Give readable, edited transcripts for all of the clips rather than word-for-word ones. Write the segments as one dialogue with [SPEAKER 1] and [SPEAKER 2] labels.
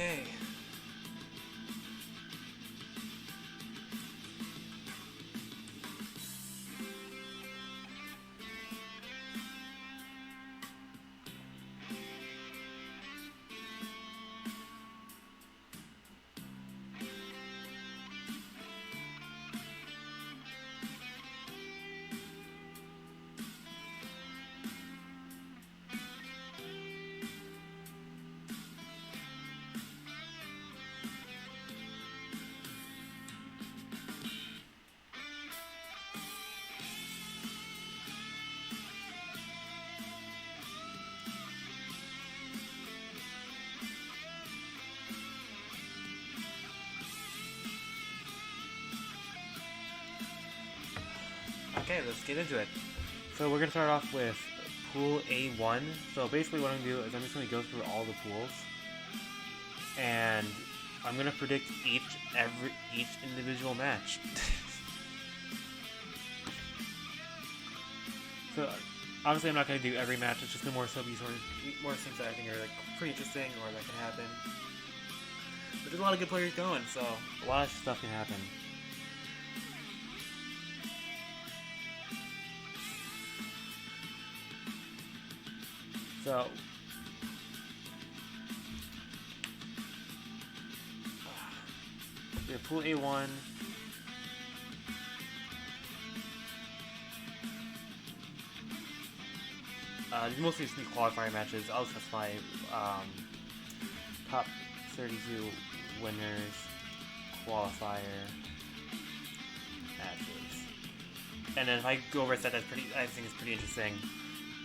[SPEAKER 1] Okay. Okay, let's get into it. So we're gonna start off with Pool A1. So basically what I'm gonna do is I'm just gonna go through all the pools, and I'm gonna predict each individual match. So obviously I'm not gonna do every match. It's just the more things that I think are like pretty interesting or that can happen. But there's a lot of good players going, so a lot of stuff can happen. So we have Pool A1. These mostly just qualifier matches. I'll specify top 32 winners qualifier matches. And then if I go over a set I think is pretty interesting,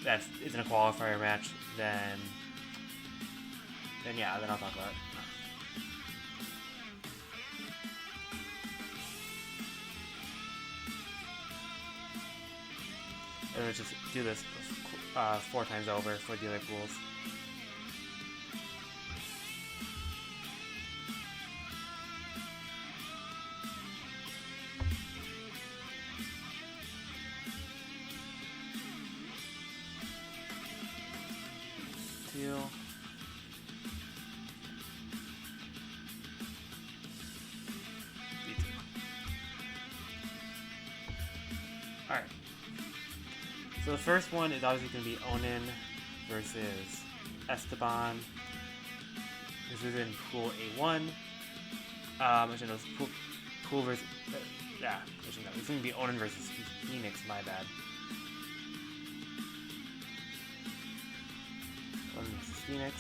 [SPEAKER 1] that isn't a qualifier match, then yeah, then I'll talk about it. And let's just do this 4 times over for the other pools. Alright. So the first one is obviously going to be Onin versus Esteban. This is in Pool A1. Actually, no, it's pool versus... yeah, actually no. It's going to be Onin versus Phoenix, my bad. Onin versus Phoenix.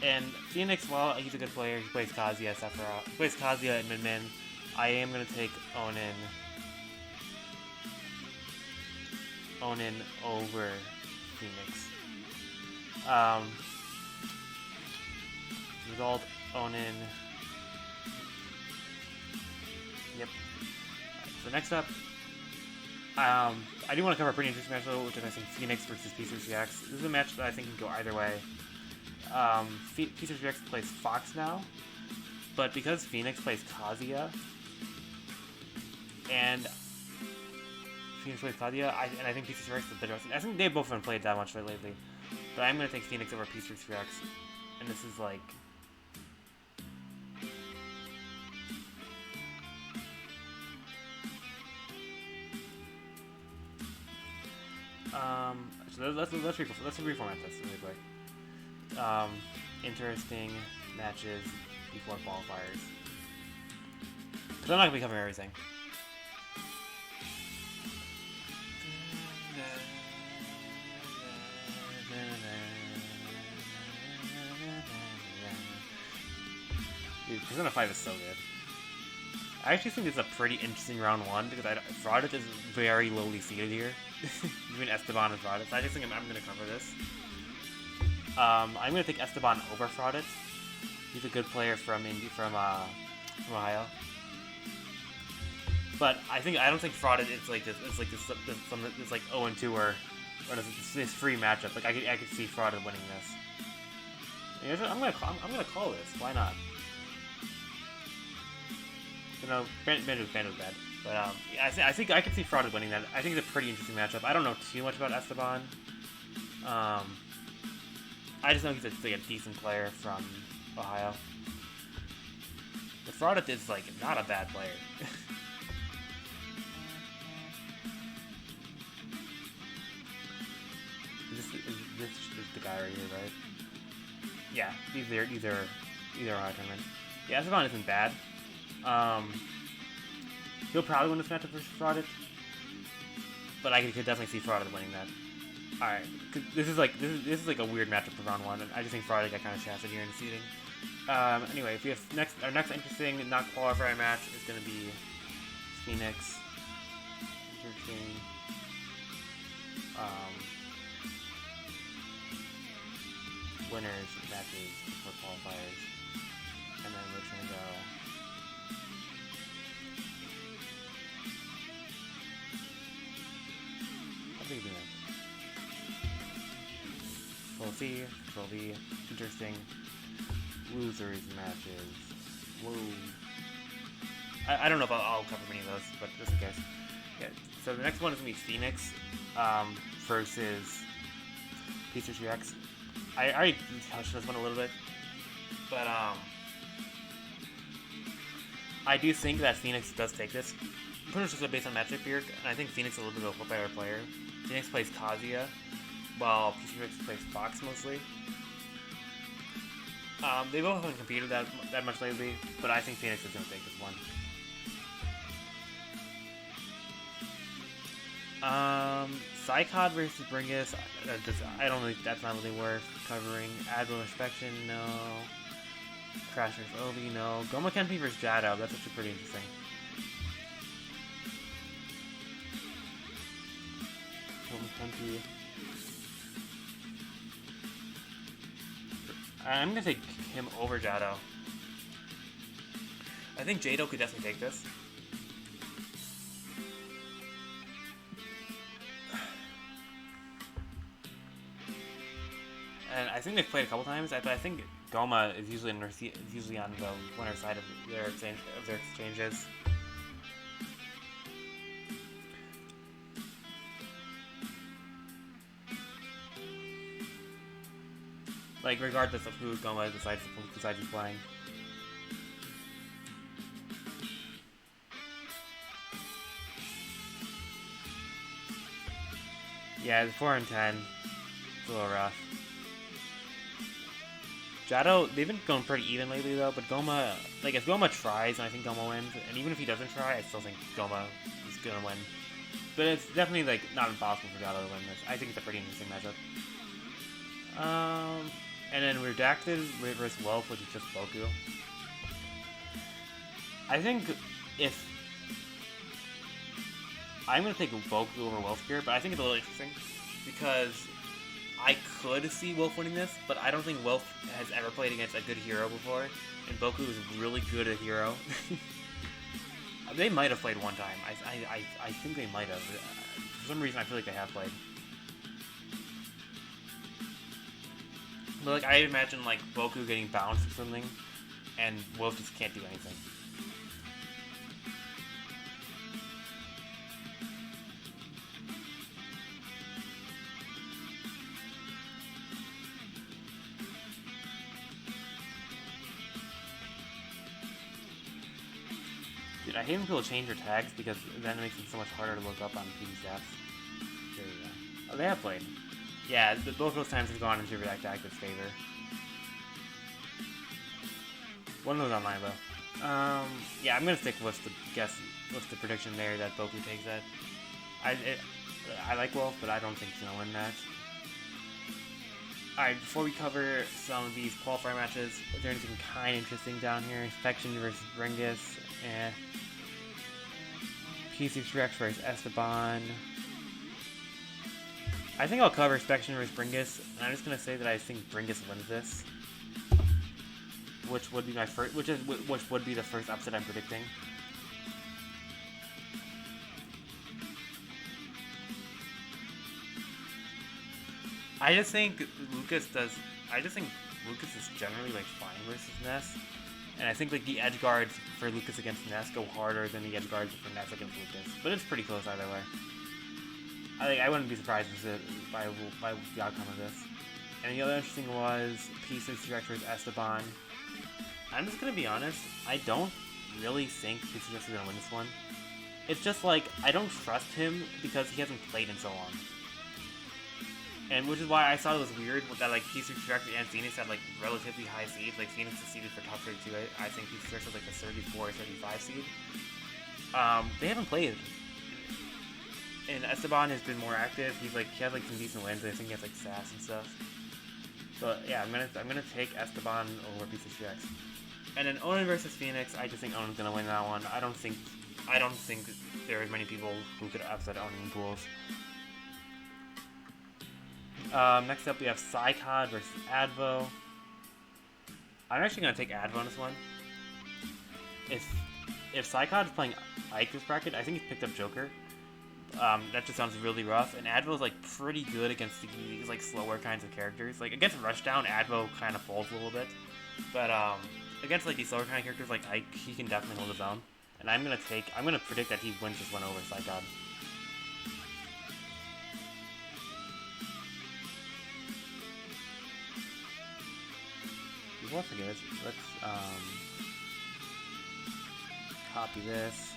[SPEAKER 1] And Phoenix, while he's a good player, he plays Kazuya Sephiroth. He plays Kazuya and Min. I am going to take Onin over Phoenix. Result, Onin. Yep. So next up, I do want to cover a pretty interesting match though, which is I think Phoenix versus P63X. This is a match that I think can go either way. P63X plays Fox now, but because Phoenix plays Kazuya, and Phoenix plays Kazuya, I think P63X is a better. I think they both haven't played that much lately, but I'm going to take Phoenix over P63X, and this is like... so let's reformat this really quick. Interesting matches before qualifiers. Because I'm not going to be covering everything. Dude, Persona 5 is so good. I actually think it's a pretty interesting round 1 because Fraudit is very lowly seated here. Even Esteban and Fraudit. So I just think I'm going to cover this. I'm going to take Esteban over Fraudit. He's a good player from Ohio. But I don't think Fraudit is like this. It's like this 0-2 or this free matchup. Like I could see Fraudit winning this. I'm gonna call this. Why not? You know, Banjo's bad. But yeah, I think I could see Fraudit winning that. I think it's a pretty interesting matchup. I don't know too much about Esteban. I just know he's a decent player from Ohio. But Fraudit is, like, not a bad player. This is the guy right here, right? Yeah, these are Ohio tournaments. Yeah, Esteban isn't bad. He'll probably win this matchup versus Fraudit, but I could definitely see Fraudit winning that. All right, this is like a weird matchup for round one. I just think Fraudit got kind of shafted here in the seeding. Anyway, if we have our next interesting not qualifier match is going to be Phoenix. Interesting. Winners matches for qualifiers, and then we're gonna go. I think we know. Control C, Control V. Interesting. Losers matches. Whoa. I don't know if I'll cover many of those, but just in case. Yeah. So the next one is gonna be Phoenix versus P3X. I already touched this one a little bit, but I do think that Phoenix does take this. Pretty much just based on matchup here, and I think Phoenix is a little bit of a better player. Phoenix plays Kazuya, while P3X plays Fox mostly. They both haven't competed that much lately, but I think Phoenix is going to take this one. Psychod versus Bringus, I don't think that's not really worth covering. Admiral Inspection, no. Crash versus Obi, no. Goma Kenpi versus Jado, that's actually pretty interesting. Goma Kenpi. I'm gonna take him over Jado. I think Jado could definitely take this. And I think they've played a couple times, but I think Goma is usually on the winner side of their exchanges. Like, regardless of who Goma decides he's playing. Yeah, 4 and 10. It's a little rough. Jado, they've been going pretty even lately though, but Goma, like, if Goma tries, and I think Goma wins, and even if he doesn't try, I still think Goma is gonna win. But it's definitely, like, not impossible for Jado to win this. I think it's a pretty interesting matchup. And then Redacted versus Wolf, which is just Boku. I think if... I'm gonna take Boku over Wolf here, but I think it's a little interesting, because I could see Wolf winning this, but I don't think Wolf has ever played against a good hero before, and Boku is really good at hero. They might have played one time. I think they might have. For some reason, I feel like they have played. But, like, I imagine, like, Boku getting bounced or something, and Wolf just can't do anything. Dude, I hate when people change their tags because then it makes them so much harder to look up on PD stats. There you go. Oh, they have played. Yeah, both those times have gone into React Active's favor. One of those online though. Yeah, I'm gonna stick with the prediction there that Boku takes that. I like Wolf, but I don't think he's gonna win that. Alright, before we cover some of these qualifier matches, is there anything kind of interesting down here? Inspection versus Bringus, P6Rex versus Esteban. I think I'll cover Inspection versus Bringus, and I'm just gonna say that I think Bringus wins this, which would be my first, which would be the first upset I'm predicting. I just think Lucas is generally, like, fine versus Ness. And I think, like, the edge guards for Lucas against Ness go harder than the edge guards for Ness against Lucas. But it's pretty close either way. I wouldn't be surprised by the outcome of this. And the other interesting was P6 Director's Esteban. I'm just gonna be honest, I don't really think P6 Director is gonna win this one. It's just like, I don't trust him because he hasn't played in so long. And which is why I thought it was weird that like P6 Director and Phoenix had like relatively high seeds. Like Phoenix is seeded for top 32. I think P6 Director was like a 34 or 35 seed. They haven't played. And Esteban has been more active. He has like some decent wins. I think he has like sass and stuff. So yeah, I'm gonna take Esteban over P6X. And then Onan versus Phoenix. I just think Onan's gonna win that one. I don't think there are many people who could upset Onan in pools. Next up we have Psycod versus Advo. I'm actually gonna take Advo on this one. If Psycod is playing Ike this bracket, I think he's picked up Joker. That just sounds really rough, and Advo's like pretty good against these like slower kinds of characters. Like against Rushdown, Advo kind of falls a little bit, but against like these slower kind of characters like Ike, he can definitely hold his own. And I'm gonna predict that he wins this one over Psycod. Before I forget, let's copy this.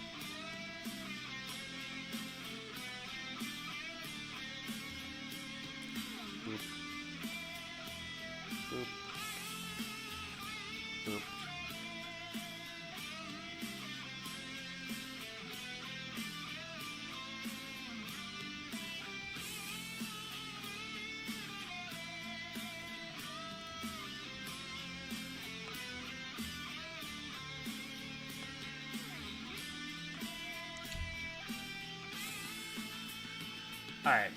[SPEAKER 1] Boop. Boop. Boop. Alright.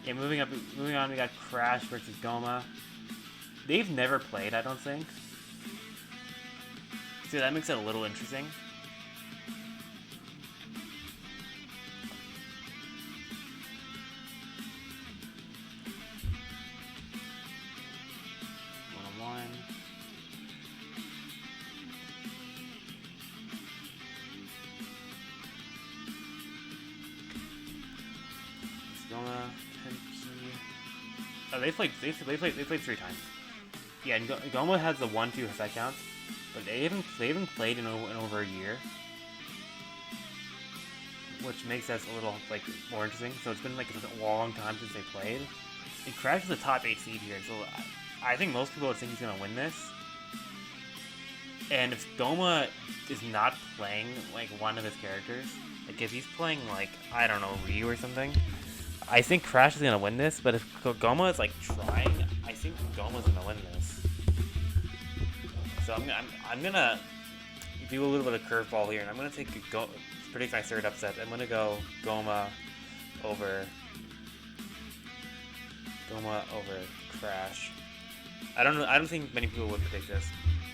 [SPEAKER 1] Yeah, moving on, we got Crash versus Goma. They've never played, I don't think. So that makes it a little interesting. One-on-one. Goma. Oh, they played 3 times. Yeah, and Goma has the 1-2 set count, but they haven't played in over a year, which makes us a little like more interesting. So it's been like a long time since they played. And Crash is a top 8 seed here, so I think most people would think he's gonna win this. And if Goma is not playing like one of his characters, like if he's playing like I don't know Ryu or something, I think Crash is gonna win this, but if Goma is like trying, I think Goma's gonna win this. So I'm gonna do a little bit of curveball here, and I'm gonna predict my third upset. I'm gonna go Goma over Crash. I don't think many people would predict this,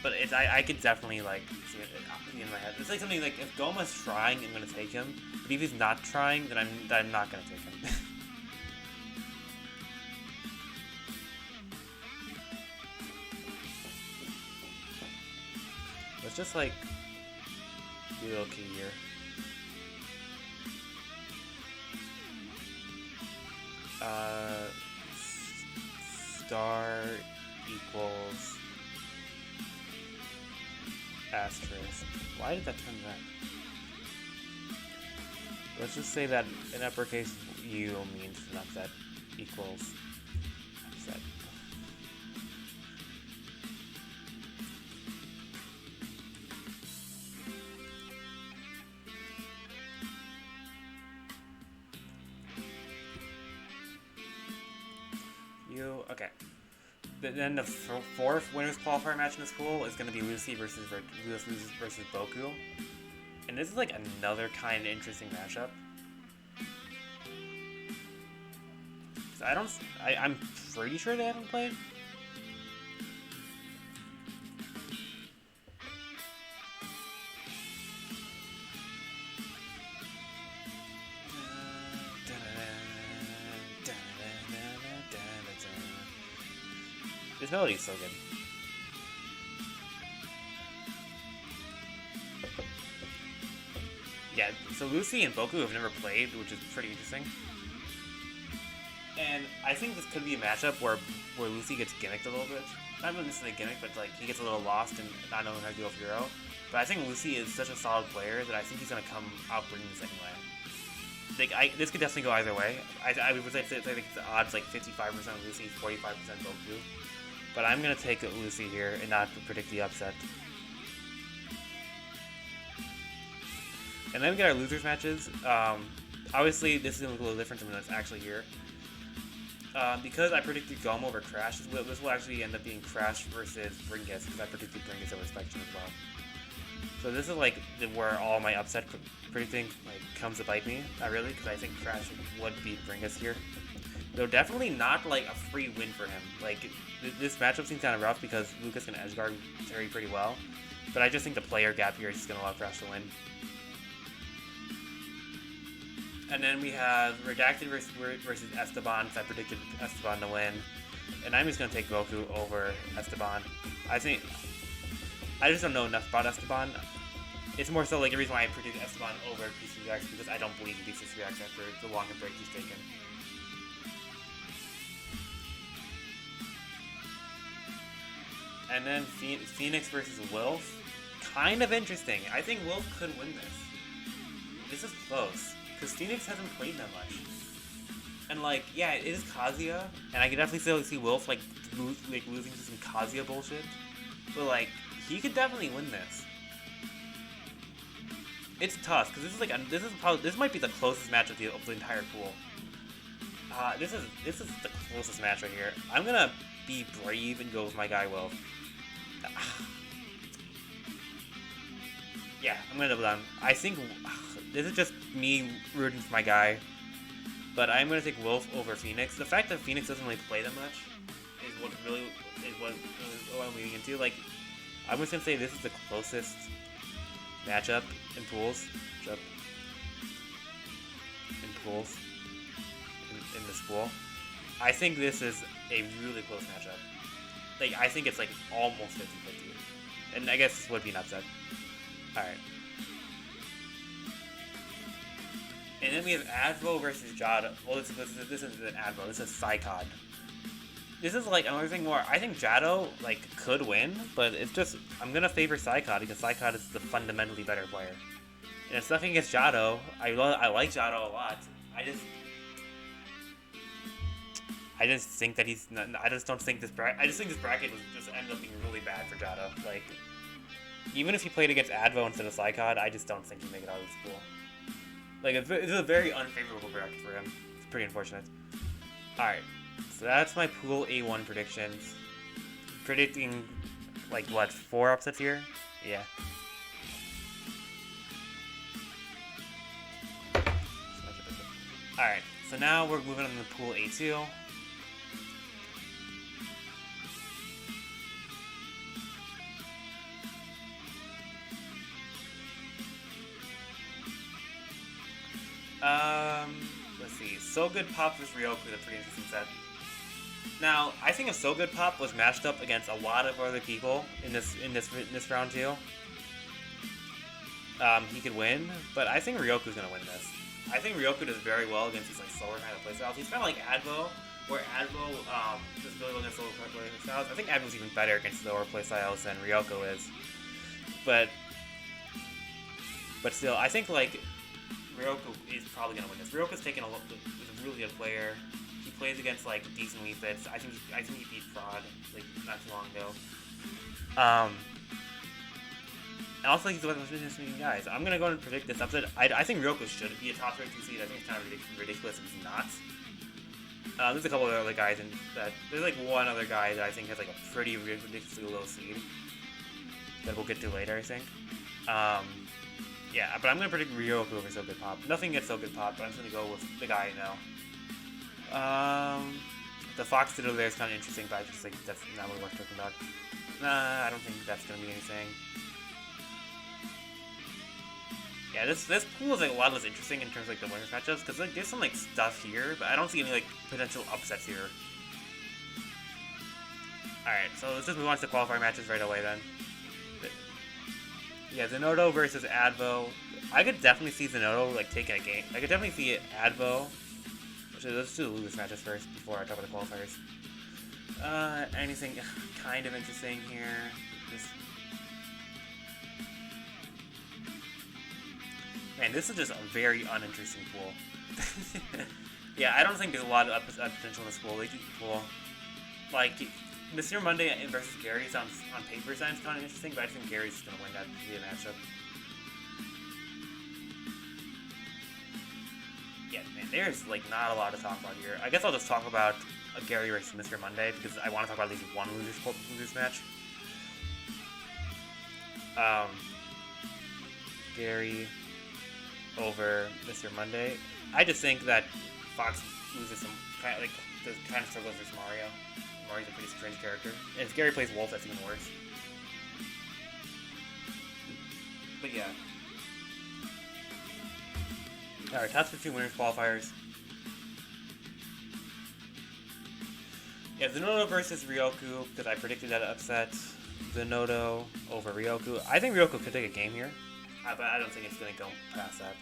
[SPEAKER 1] but I could definitely like see it in my head. It's like something like if Goma's trying, I'm gonna take him, but if he's not trying, then I'm not gonna take him. Let's just like do a little key here. Star equals asterisk. Why did that turn red? Let's just say that in uppercase U means an upset equals upset. Okay. Then the fourth winners qualifier match in this pool is going to be Lucy versus Boku, and this is like another kind of interesting matchup. So I'm pretty sure they haven't played. This melody is so good. Yeah, so Lucy and Boku have never played, which is pretty interesting. And I think this could be a matchup where Lucy gets gimmicked a little bit. Not necessarily gimmicked, but like he gets a little lost and not knowing how to deal with Hero. But I think Lucy is such a solid player that I think he's gonna come out bringing this anyway. Like this could definitely go either way. I would say I think the odds like 55% Lucy, 45% Goku. But I'm gonna take Lucy here and not predict the upset. And then we get our losers matches. Obviously, this is gonna look a little different than what's actually here. Because I predicted Gomu over Crash, this will actually end up being Crash versus Bringus, because I predicted Bringus over Spectrum as well. So this is like where all my upset predicting like comes to bite me. Not really, because I think Crash would beat Bringus here. Though definitely not like a free win for him. Like this matchup seems kind of rough because Lucas can edge guard Terry pretty well, but I just think the player gap here is just gonna allow Crash to win. And then we have Redacted versus Esteban, because I predicted Esteban to win. And I'm just going to take Goku over Esteban. I just don't know enough about Esteban. It's more so like the reason why I predicted Esteban over PCX, because I don't believe in PCX after the longer break he's taken. And then Phoenix versus Wilf. Kind of interesting. I think Wilf could win this. This is close. Because Phoenix hasn't played that much. And like, yeah, it is Kazuya, and I can definitely still see Wilf like losing to some Kazuya bullshit. But like, he could definitely win this. It's tough, because this is like this might be the closest match of the entire pool. This is the closest match right here. I'm gonna be brave and go with my guy Wilf. Yeah, I'm gonna double down. I think this is just me rooting for my guy, but I'm gonna take Wilf over Phoenix. The fact that Phoenix doesn't really play that much is what I'm leading into. Like, I'm just gonna say this is the closest matchup in pools. In this pool. I think this is a really close matchup. Like, I think it's like almost 50-50. And I guess this would be an upset. Alright. And then we have Advo versus Jado. Well, this isn't an Advo, this is Psychod. This is like another thing where I think Jado like could win, but it's just I'm gonna favor Psychod because Psychod is the fundamentally better player. And it's nothing against Jado. I like Jado a lot. I just think that he's not, I just don't think this bracket. I just think this bracket was just ended up being really bad for Jado. Like, even if he played against Advo instead of Psychod, I just don't think he'd make it out of this pool. Like, it's a very unfavorable bracket for him. It's pretty unfortunate. Alright, so that's my pool A1 predictions. Predicting, like, what, 4 upsets here? Yeah. Alright, so now we're moving on to pool A2. Let's see. So Good Pop vs. Ryoku is a pretty interesting set. Now, I think if So Good Pop was matched up against a lot of other people in this round too, he could win. But I think Ryoku's gonna win this. I think Ryoku does very well against these like slower kind of playstyles. He's kind of like Advo, where Advo does really well against slower playstyles. I think Advo's even better against lower playstyles than Ryoku is. But still, I think like Ryoku is probably gonna win this. Ryoku's taken is a really good player. He plays against like decent Wii Fits. I think he beat Fraud like not too long ago. And also he's one of the most interesting guys. I'm gonna go and predict this upset. I think Ryoku should be a top 32 seed. I think it's kind of ridiculous if he's not. There's a couple of other guys, there's like one other guy that I think has like a pretty ridiculously low seed that we'll get to later, I think. Yeah, but I'm gonna predict Ryoku over So Good Pop. Nothing against So Good Pop, but I'm just gonna go with the guy I know. The Fox Diddle there is kind of interesting, but I just think that's not what we're talking about. Nah, I don't think that's gonna be anything. Yeah, this pool is like a lot less interesting in terms of like the winners matchups, because like there's some like stuff here, but I don't see any like potential upsets here. Alright, so let's just move on to the qualifier matches right away then. Yeah, Zenodo versus Advo. I could definitely see Zenodo like taking a game. I could definitely see Advo Actually, let's do the losers matches first before I talk about the qualifiers. Anything kind of interesting here? Man, this is just a very uninteresting pool. Yeah, I don't think there's a lot of potential in this pool. Like, Mr. Monday versus Gary sounds, on paper, sounds kind of interesting, but I think Gary's going to win that via matchup. Yeah, man, there's, like, not a lot to talk about here. I guess I'll just talk about Gary versus Mr. Monday, because I want to talk about at least one losers match. Gary over Mr. Monday. I just think that Fox loses some kind of struggles versus Mario. Mario's a pretty strange character. And if Gary plays Wolf, that's even worse. But yeah. Alright, top 15 winners qualifiers. Yeah, Zenodo versus Ryoku, because I predicted that upset. Zenodo over Ryoku. I think Ryoku could take a game here, but I don't think it's going to go past that.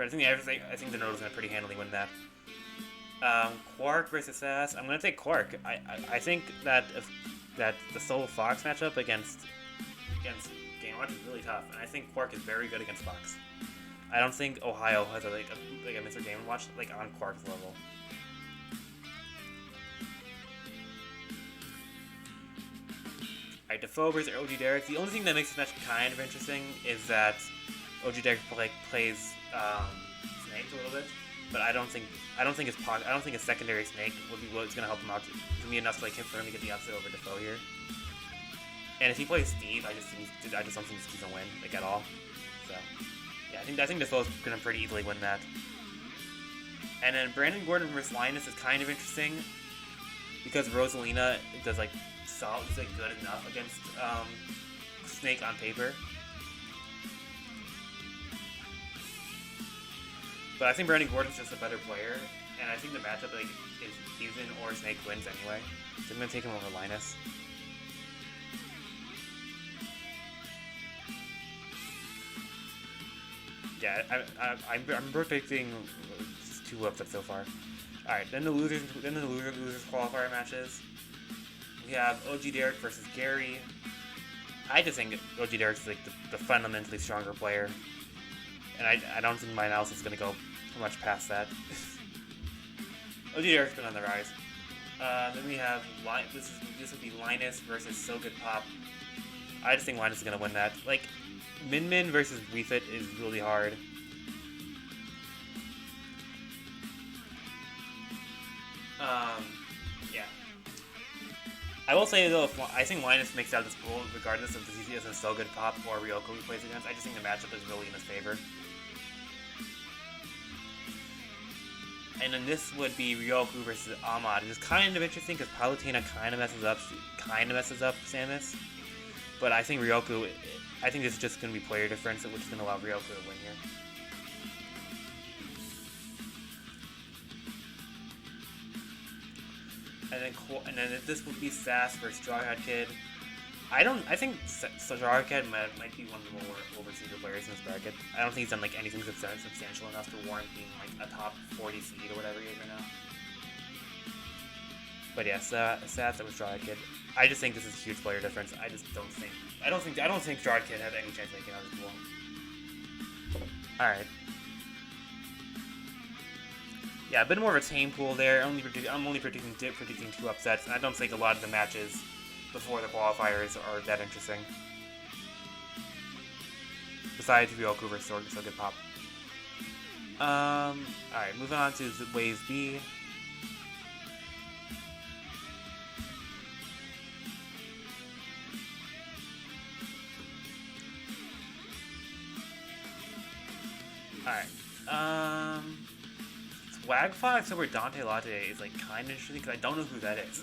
[SPEAKER 1] I think Zenodo's going to pretty handily win that. Quark versus Sass. I'm going to take Quark. I think that the Soul Fox matchup against Game Watch is really tough, and I think Quark is very good against Fox. I don't think Ohio has a Mr. Game Watch like on Quark's level. Alright, Defoe versus OG Derek. The only thing that makes this match kind of interesting is that OG Derek plays Snake a little bit, but I don't think a secondary Snake would be what's going to help him out to be enough for him to get the upset over Defoe here. And if he plays Steve, I just don't think Steve's gonna win at all. So yeah, I think Defoe's gonna pretty easily win that. And then Brandon Gordon versus Linus is kind of interesting because Rosalina does good enough against Snake on paper. But I think Brandon Gordon's just a better player, and I think the matchup is even or Snake wins anyway. So I'm gonna take him over Linus. Yeah, I'm predicting 2 upsets so far. All right, then the losers qualifier matches. We have OG Derek versus Gary. I just think OG Derek's the fundamentally stronger player, and I don't think my analysis is gonna go much past that. OG Derek's been on the rise. Then we have this would be Linus versus So Good Pop. I just think Linus is gonna win that. Like, Min Min versus Wii Fit is really hard. Yeah. I will say though, I think Linus makes out this pool regardless of if he has a So Good Pop or Ryoko he plays against. I just think the matchup is really in his favor. And then this would be Ryoku versus Ahmad. It's kind of interesting because Palutena kind of messes up Samus. But I think I think this is just going to be player difference, which is going to allow Ryoku to win here. And then this would be Sass versus Strawhead Kid. I think Strawhead Kid might be one of the more overseas players in this bracket. I don't think he's done anything substantial enough to warrant being a top 40 seed or whatever he is right now. But yeah, Sass over Strawhead Kid. I just think this is a huge player difference. I don't think Strawhead Kid has any chance of making it out of this pool. All right. Yeah, a bit more of a tame pool there. I'm only predicting 2 upsets, and I don't think a lot of the matches before the qualifiers are that interesting. Besides Ryoku versus So Good Pop. Alright, moving on to Wave B. Alright, Swag Fox over Dante Latte is kind of interesting because I don't know who that is.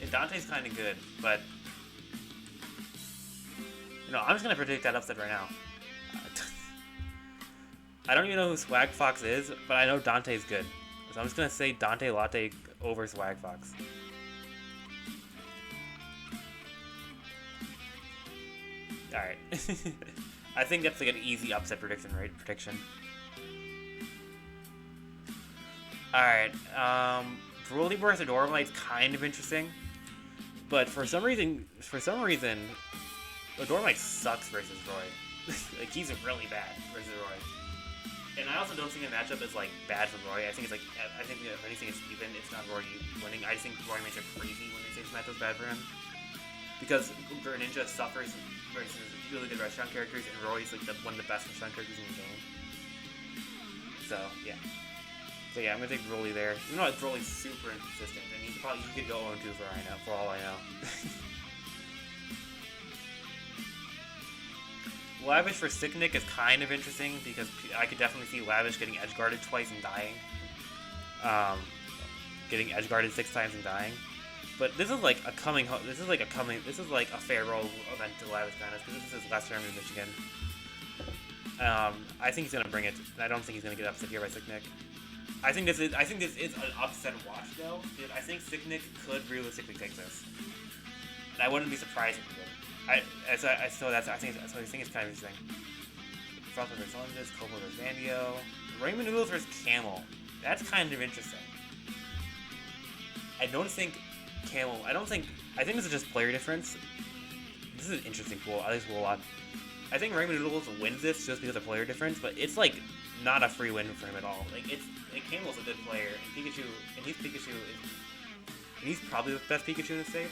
[SPEAKER 1] And Dante's kind of good, but I'm just gonna predict that upset right now. I don't even know who Swag Fox is, but I know Dante's good, so I'm just gonna say Dante Latte over Swag Fox. All right, I think that's an easy upset prediction. Alright, Broly versus Adorable's kind of interesting. But for some reason, Adorable sucks versus Roy. Like, he's really bad versus Roy. And I also don't think the matchup is, like, bad for Roy. I think it's, like, I think if anything it's even, it's not Roy winning. I just think Roy makes it crazy when they say this matchup's bad for him. Because Greninja suffers versus really good restaurant characters, and Roy's, like, one of the best restaurant characters in the game. So, yeah. So yeah, I'm gonna take Broly there. You know, Broly's super inconsistent, and he could go 0-2 for all I know. Lavish for Sicknick is kind of interesting because I could definitely see Lavish getting edge guarded twice and dying. Getting edge guarded 6 times and dying. But this is like a farewell event to Lavish Madness because this is his last term in Michigan. I think he's gonna bring it. I don't think he's gonna get upset here by Sicknick. I think this is an upset watch though. Because I think Sicknick could realistically take this, and I wouldn't be surprised if he did. I think it's kind of interesting. Frosted versus Olympus, Cobalt versus Vandio, Raymond Noodles versus Camel. That's kind of interesting. I think this is just player difference. This is an interesting pool. I like this pool a lot. I think Raymond Noodles wins this just because of player difference, but it's like not a free win for him at all. Like Camel's a good player, and he's probably the best Pikachu in the state.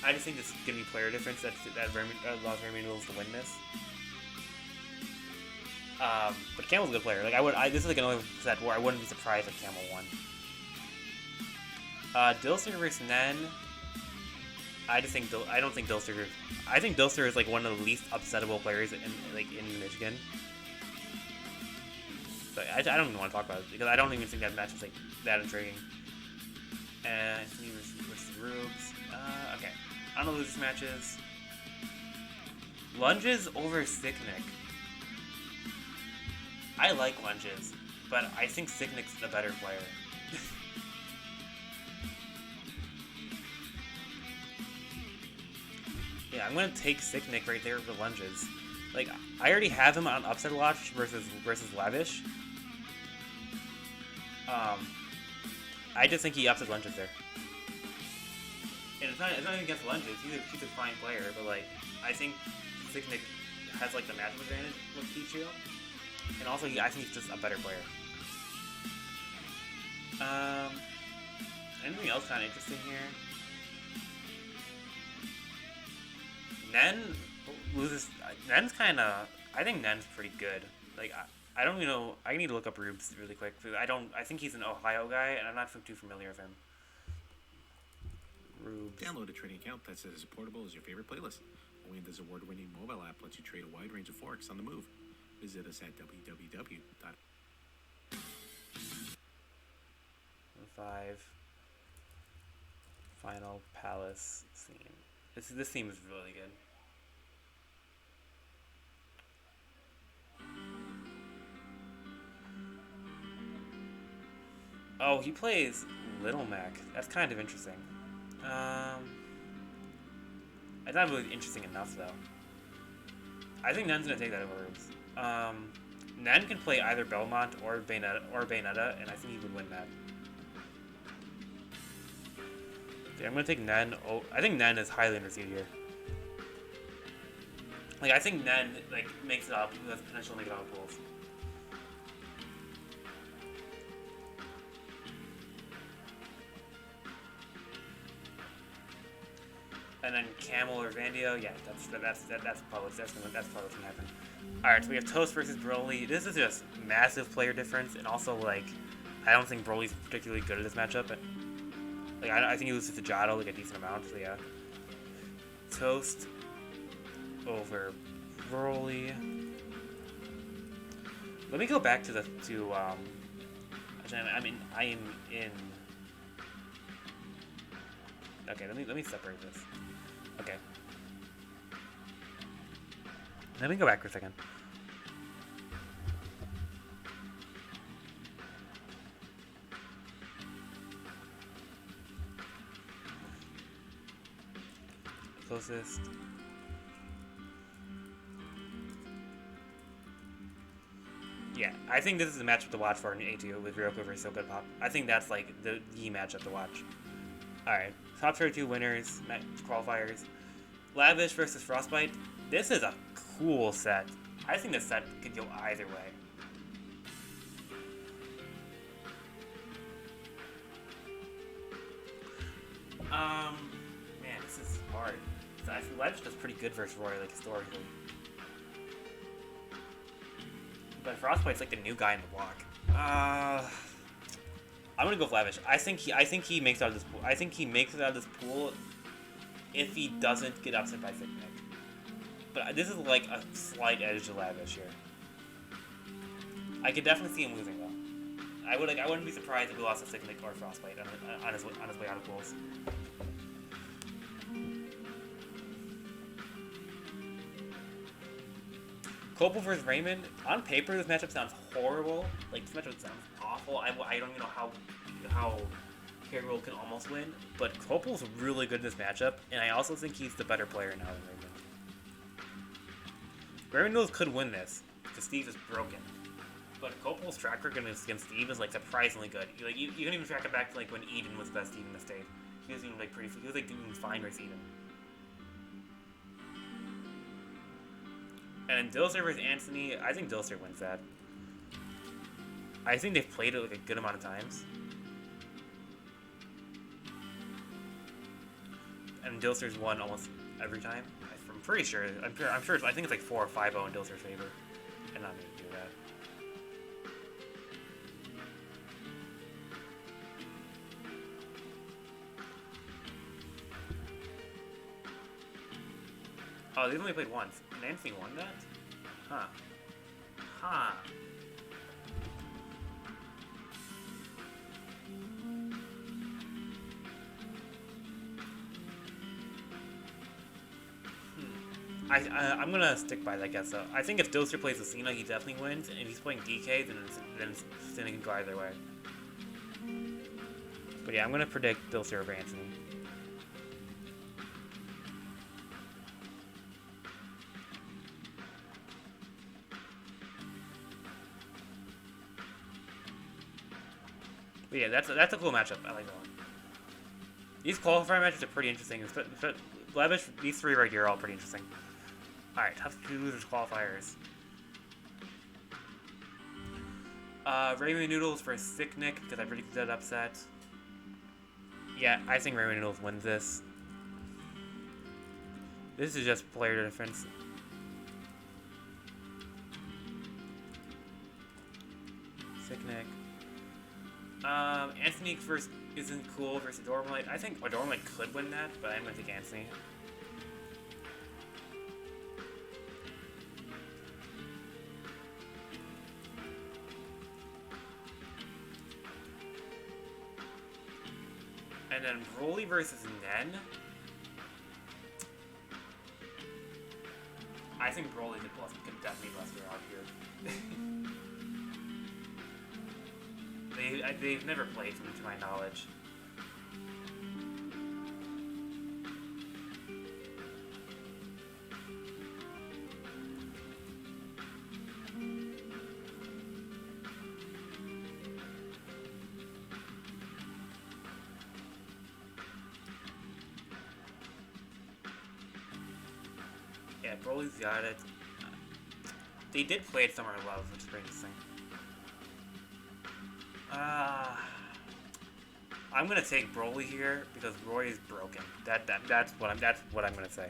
[SPEAKER 1] I just think this is gonna be player difference that allows Raymond Noodles to win this. But Camel's a good player. Like this is like another set where I wouldn't be surprised if Camel won. Dilster versus Nen. I think Dilster is like one of the least upsettable players in Michigan. But I don't even want to talk about it because I don't even think that match is like that intriguing. And versus Rubes. Okay. I don't know who this match is. Lunges over Sicknick. I like Lunges, but I think Sicknick's the better player. Yeah, I'm gonna take Sicknick right there for Lunges. Like, I already have him on Upset Watch versus Lavish. I just think he upsets Lunges there. And it's not even against Lunges. He's a fine player, but like I think Sicknick has like the matchup advantage with Pichu, and also I think he's just a better player. Anything else kind of interesting here? Nen loses. Nen's kind of. I think Nen's pretty good. Like I don't even know. I need to look up Rubes really quick. I think he's an Ohio guy, and I'm not too familiar with him. Rubes.
[SPEAKER 2] Download a trading account that's as portable as your favorite playlist. Only this award-winning mobile app lets you trade a wide range of forex on the move. Visit us at www.
[SPEAKER 1] 5 Final Palace scene. This theme is really good. Oh, he plays Little Mac. That's kind of interesting. It's not really interesting enough, though. I think Nen's gonna take that over Rubes. Nen can play either Belmont or Bayonetta, and I think he would win that. Okay, I'm gonna take Nen. Oh, I think Nen is highly underseeded here. Like, I think Nen makes it up. He has potential to make it out of pools. And then Camel or Vandio, yeah, that's probably what's gonna happen. All right, so we have Toast versus Broly. This is just massive player difference, and also like, I don't think Broly's particularly good at this matchup. But, like, I think he loses to Jado like a decent amount. So yeah, Toast over Broly. Let me go back to actually, I am in. Okay, let me separate this. Okay. Let me go back for a second. Closest. Yeah, I think this is a matchup to watch for in A2 with Ryoko versus So Good Pop. I think that's like the matchup to watch. Alright, top 32 winners, qualifiers. Lavish versus Frostbite. This is a cool set. I think this set could go either way. Man, this is hard. I think Lavish does pretty good versus Roy, like historically. But Frostbite's like the new guy in the block. I'm gonna go with Lavish. I think he makes it out of this pool. I think he makes it out of this pool if he doesn't get upset by Thick Nick. But this is like a slight edge to Lavish here. I could definitely see him losing though. I wouldn't be surprised if he lost to Thick Nick or Frostbite on his way out of pools. Copel versus Raymond. On paper, this matchup sounds horrible. Like, this matchup sounds awful. I don't even know how Carroll can almost win. But Copel's really good in this matchup, and I also think he's the better player now than Raymond. Raymond knows could win this, because Steve is broken. But Copel's track record against Steve is, like, surprisingly good. Like, you can even track it back to, like, when Eden was the best Steve in the state. He was even, like, doing fine versus Eden. And Dilser versus Anthony, I think Dilser wins that. I think they've played it like a good amount of times. And Dilser's won almost every time. I'm pretty sure. I'm sure. I think it's like 4 or 5-0 in Dilser's favor. And I'm gonna do that. Oh, they've only played once. And Anthony won that? Huh. Huh. I'm gonna stick by that guess though. I think if Dilser plays Lucina, he definitely wins, and if he's playing DK, then it can go either way. But yeah, I'm gonna predict Dilser over Anthony. But yeah, that's a cool matchup. I like that one. These qualifier matches are pretty interesting. Lavish, these three right here are all pretty interesting. Alright, tough to losers qualifiers. Raymond Noodles versus Sick Nick, because I predicted that upset. Yeah, I think Raymond Noodles wins this. This is just player difference. Sick Nick. Anthony versus isn't cool versus Adormalite. I think Adormalite could win that, but I'm gonna take Anthony. And then Broly versus Nen. I think Broly could definitely bust her out here. They've never played, to my knowledge. Yeah, Broly's got it. They did play it Summer of Love, which is pretty interesting. I'm gonna take Broly here because Roy is broken. That's what I'm gonna say.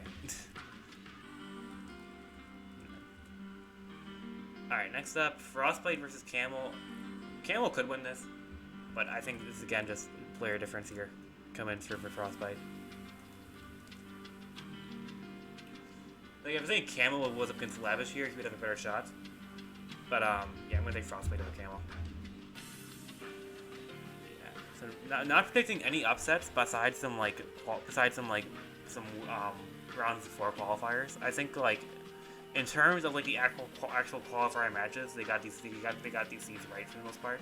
[SPEAKER 1] All right, next up, Frostbite versus Camel. Camel could win this, but I think this is again just player difference here. Coming through for Frostbite. Like, if I think Camel was up against Lavish here, he would have a better shot. But yeah, I'm gonna take Frostbite over Camel. So not predicting any upsets besides some rounds of 4 qualifiers. I think like in terms of like the actual qualifier matches, they got these seeds right for the most part.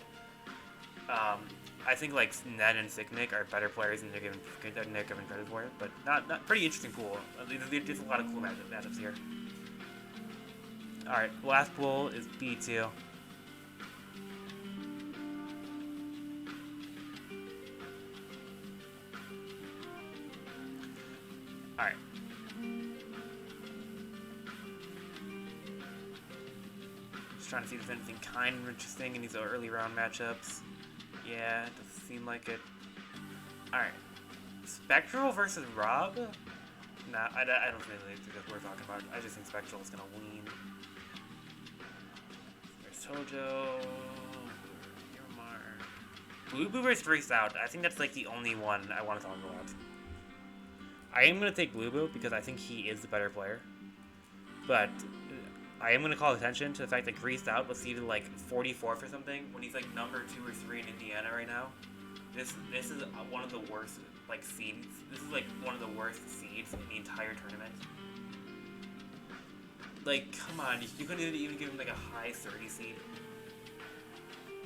[SPEAKER 1] I think like Nen and Sick Nick are better players than they're given credit for, but not pretty interesting pool. There's a lot of cool matchups here. All right, last pool is B2. trying to see if there's anything kind of interesting in these early round matchups. Yeah, it doesn't seem like it. Alright. Spectral versus Rob? Nah, I don't really think that's worth talking about. I just think Spectral is going to win. There's Tojo. Blue Boo versus Grace Out. I think that's like the only one I want to talk about. I am going to take Blue Boo because I think he is the better player. But I am going to call attention to the fact that Greased Out was seeded like 44th or something when he's like number 2 or 3 in Indiana right now. This is one of the worst like seeds. This is like one of the worst seeds in the entire tournament. Like, come on, you couldn't even give him like a high 30 seed.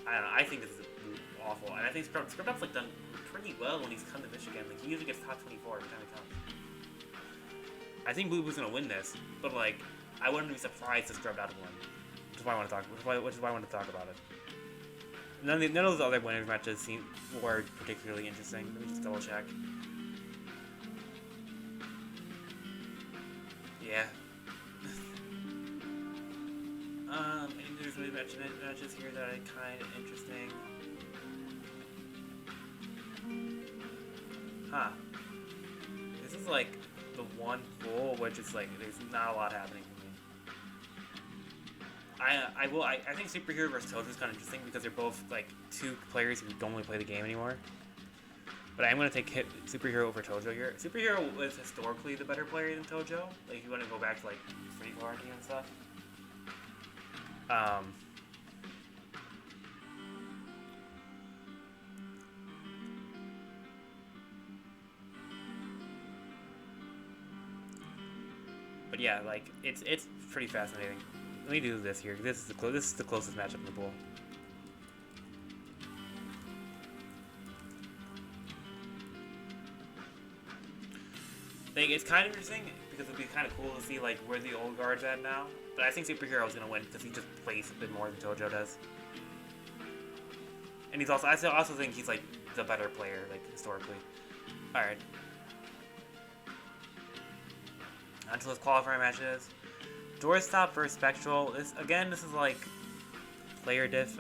[SPEAKER 1] I don't know. I think this is awful, and I think Scrubdop's like done pretty well when he's come to Michigan. Like he usually gets top 24 every time he comes. I think Blue Boo's gonna win this, but like I wouldn't be surprised if Scrubbed out won. Which is why I want to talk. Which is why I want to talk about it. None of those other winners matches were particularly interesting. Let me just double check. Yeah. And there's really matches here that are kind of interesting. Huh. This is like the one pool which is like there's not a lot happening for me. I think Superhero versus Tojo is kind of interesting because they're both like two players who don't really play the game anymore. But I'm going to take Superhero over Tojo here. Superhero was historically the better player than Tojo. Like if you want to go back to like Street Warranty and stuff. But yeah, like it's pretty fascinating. Let me do this here. This is the closest matchup in the pool. Like it's kind of interesting because it'd be kind of cool to see like where the old guard's at now. But I think Superhero is gonna win because he just plays a bit more than Tojo does. And he's also I also think he's like the better player like historically. All right. Onto those qualifier matches. Doorstop versus Spectral. This is like player diff.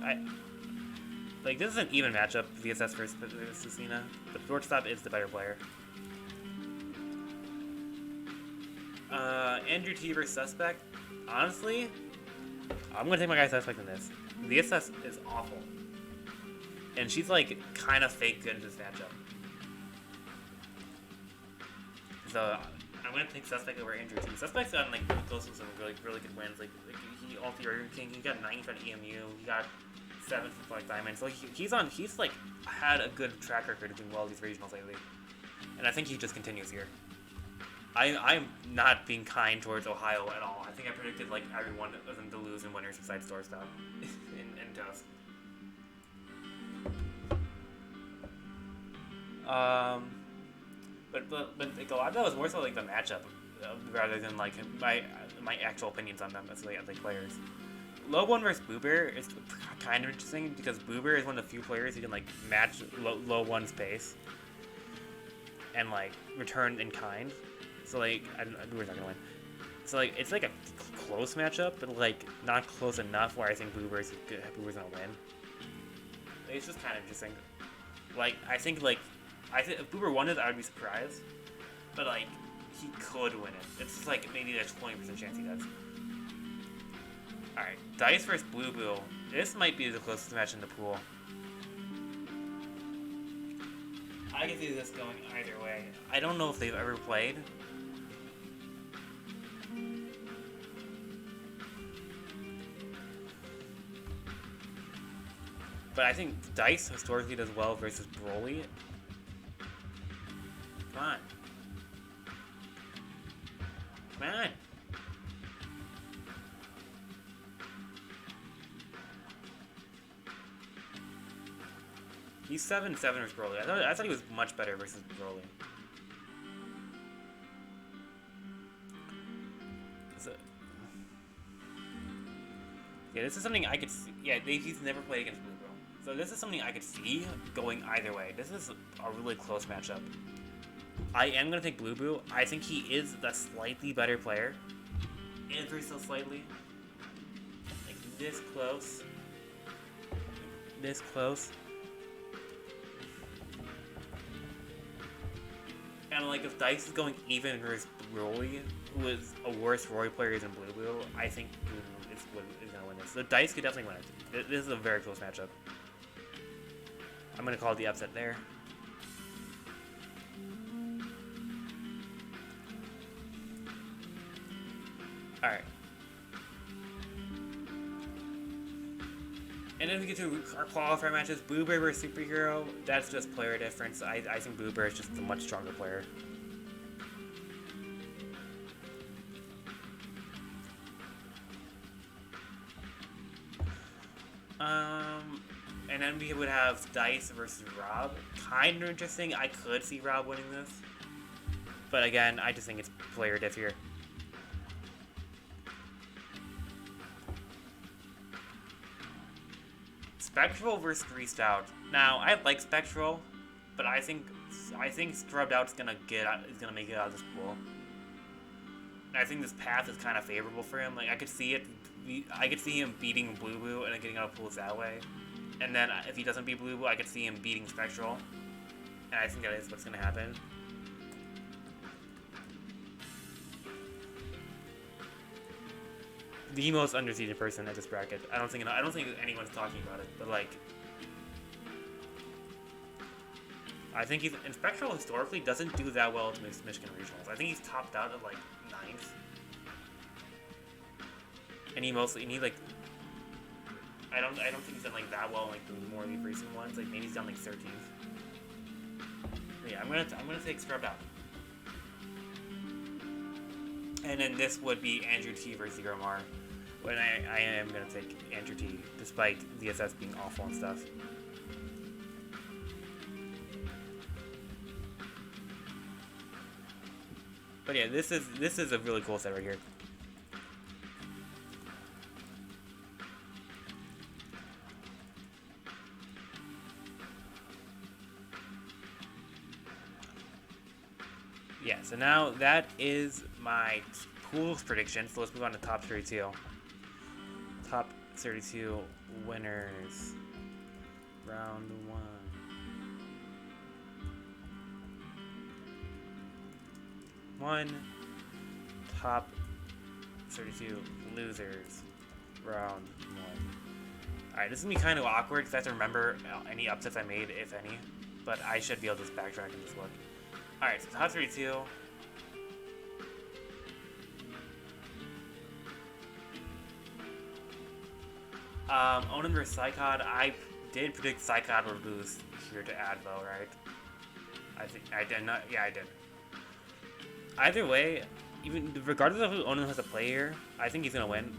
[SPEAKER 1] Like this is an even matchup. VSS versus Cena, but Doorstop is the better player. Andrew T versus Suspect. Honestly, I'm gonna take my guy Suspect in this. VSS is awful, and she's like kind of fake good in this matchup. So I'm gonna take Suspect over Andrew T. Suspect's gotten like really close to some really good wins. Like he ulti Burger King. He got 90 from EMU. He got 7 from like Diamond. So he's like had a good track record of doing well these regionals lately, and I think he just continues here. I'm not being kind towards Ohio at all. I think I predicted like everyone of them to lose in winners besides Doorstop and Dust. But like, a lot of that was more so like the matchup rather than like my actual opinions on them as like players. Low One versus Boober is kind of interesting because Boober is one of the few players who can like match Low One's pace and like return in kind. So like Boober's not gonna win. So like it's like a close matchup, but like not close enough where I think Boober's gonna win. Like, it's just kind of interesting. Like I think if Boober won it, I would be surprised. But like he could win it. It's just like maybe there's 20% chance he does. Alright, Dice versus Blue Boo. This might be the closest match in the pool. I can see this going either way. I don't know if they've ever played. But I think Dice historically does well versus Broly. Come on. Come on. He's 7-7 versus Broly. I thought he was much better versus Broly. Yeah, this is something I could see. Yeah, he's never played against Blue Bro. So this is something I could see going either way. This is a really close matchup. I am going to take Blue Boo. I think he is the slightly better player. Ever so slightly. Like, this close. This close. And like if Dice is going even versus Roy, who is a worse Roy player than Blue Blue, I think Blue Blue is gonna win this. So Dice could definitely win it. This is a very close matchup. I'm gonna call the upset there. Alright. And then we get to our qualifier matches. Blueberry versus Superhero. That's just player difference. I think Blueberry is just a much stronger player. And then we would have Dice versus Rob. Kind of interesting. I could see Rob winning this. But again, I just think it's player diff here. Spectral versus Greased Out. Now, I like Spectral, but I think Scrubbed Out is gonna make it out of this pool. And I think this path is kind of favorable for him. Like I could see him beating Blue Blue and then getting out of pools that way. And then if he doesn't beat Blue Blue, I could see him beating Spectral. And I think that is what's gonna happen. The most underseeded person at this bracket. I don't think anyone's talking about it, but like, I think and Spectral historically doesn't do that well at Michigan regionals. I think he's topped out at like 9th, and he like, I don't think he's done like that well in like the more recent ones. Like maybe he's done like 13th. But yeah, I'm gonna take Scrubbed Out. And then this would be Andrew T versus Zero Mar. But I am going to take Andrew T, despite ZSS being awful and stuff. But yeah, this is a really cool set right here. Yeah, so now that is my pools prediction. So let's move on to top 32. Top 32 winners. Round 1. Top 32 losers. Round 1. Alright, this is going to be kind of awkward because I have to remember any upsets I made, if any. But I should be able to just backtrack and just look. Alright, so top 32. Onan vs. Psychod. I did predict Psychod would lose here to Advo, right? I think I did not. Yeah, I did. Either way, even regardless of who Onan has to play here, I think he's gonna win.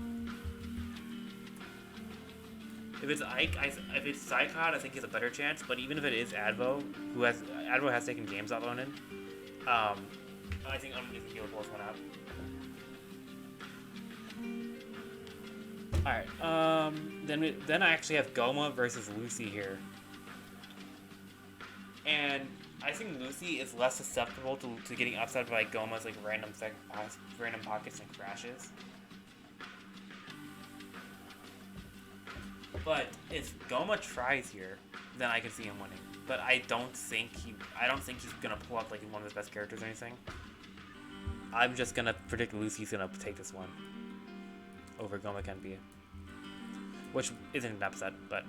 [SPEAKER 1] If it's if it's Psychod, I think he has a better chance. But even if it is Advo, Advo has taken games off Onan, I think Onan is gonna pull this one out. Alright, then I actually have Goma versus Lucy here. And I think Lucy is less susceptible to getting upset by Goma's like random pockets and crashes. But if Goma tries here, then I can see him winning. But I don't think he's gonna pull up like one of his best characters or anything. I'm just gonna predict Lucy's gonna take this one over Goma Kenpie, which isn't an upset, but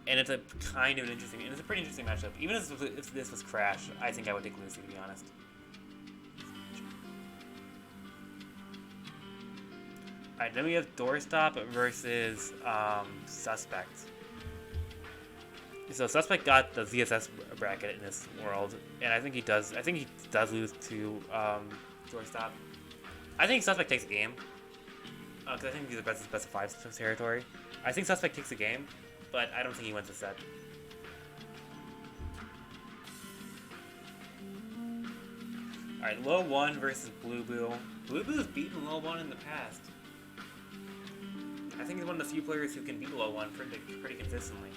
[SPEAKER 1] and it's a kind of an interesting, and it's a pretty interesting matchup. Even if this was Crash, I think I would take Lucy, to be honest. Alright, then we have Doorstop versus Suspect. So Suspect got the ZSS bracket in this world, and I think he does lose to Doorstop. I think Suspect takes a game, because I think he's the best of 5 territory. I think Suspect takes a game, but I don't think he wins the set. Alright, Low 1 versus Blue Blue. Blue Blue's beaten Low 1 in the past. I think he's one of the few players who can beat Low 1 pretty consistently.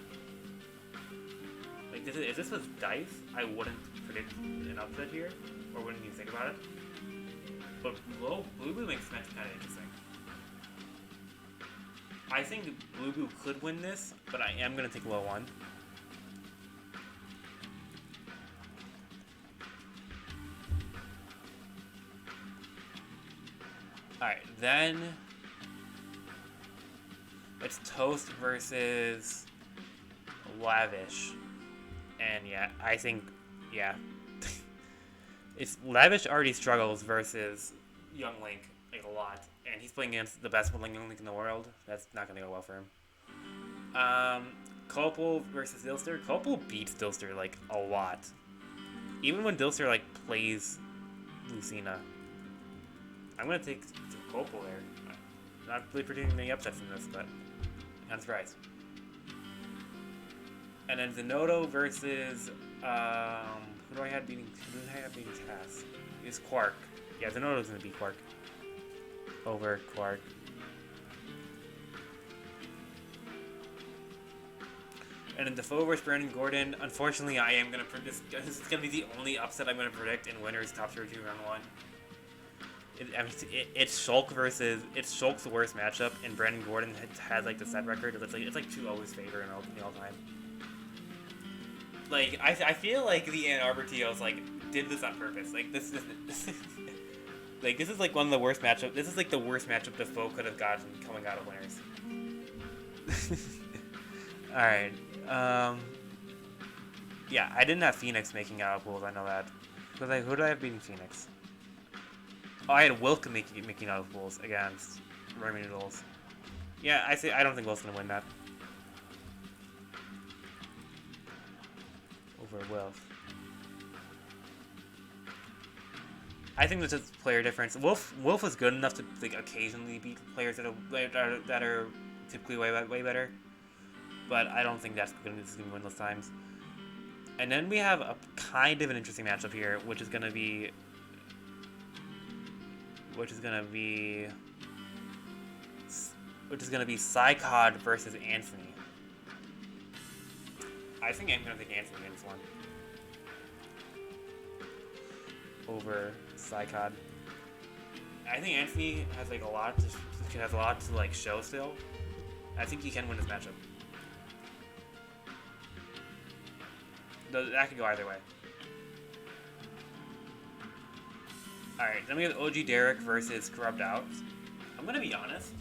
[SPEAKER 1] Like, if this was Dice, I wouldn't predict an upset here, or wouldn't even think about it. But Blue Blue makes this match kind of interesting. I think Blue Boo could win this, but I am going to take low 1. Alright, then it's Toast versus Lavish. And yeah, I think, yeah. It's Lavish already struggles versus Young Link, like, a lot. And he's playing against the best Young Link in the world. That's not going to go well for him. Copel versus Dilster. Copel beats Dilster, like, a lot. Even when Dilster, like, plays Lucina. I'm going to take Copel there. Not really predicting many upsets in this, but I'm surprised. And then Zenodo versus, who do I have beating Cass? It's Quark. Yeah, Zenodo's going to beat Quark. Over Quark. And then Defoe versus Brandon Gordon. Unfortunately, I am going to predict this is going to be the only upset I'm going to predict in winners top 32 round 1. It's Shulk versus Shulk's the worst matchup, and Brandon Gordon has like the set record. It's like 2-0 his favor in all time. Like I feel like the Ann Arbor TOs like did this on purpose. Like this is like this is like one of the worst matchup. This is like the worst matchup Defoe could have gotten coming out of winners. All right. Yeah, I didn't have Phoenix making out of pools. I know that. But like, who did I have beating Phoenix? Oh, I had Wilk making out of pools against Remy Noodles. Yeah, I don't think Wilk's gonna win that. Over Wilf. I think there's a player difference. Wolf is good enough to like occasionally beat players that are typically way better, but I don't think this is gonna win those times. And then we have a kind of an interesting matchup here, which is gonna be Psychod versus Anthony. I think I'm gonna take Anthony in this one over Psychod. I think Anthony has like a lot to like show still. I think he can win this matchup. That could go either way. Alright, then we have OG Derek versus Scrubbed Out. I'm gonna be honest.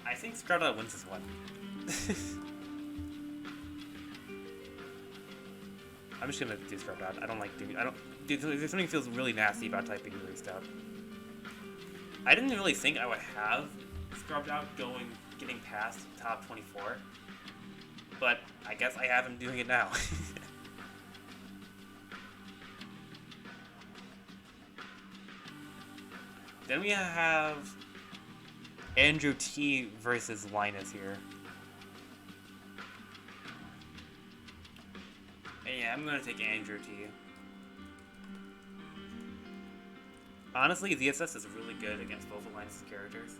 [SPEAKER 1] I think Scrubbed Out wins this one. I'm just gonna do Scrubbed Out. I don't like doing. There's something that feels really nasty about typing really stuff. I didn't really think I would have Scrubbed Out getting past top 24, but I guess I have him doing it now. Then we have Andrew T versus Linus here. And yeah, I'm gonna take Andrew T. Honestly, ZSS is really good against both of Linus' characters.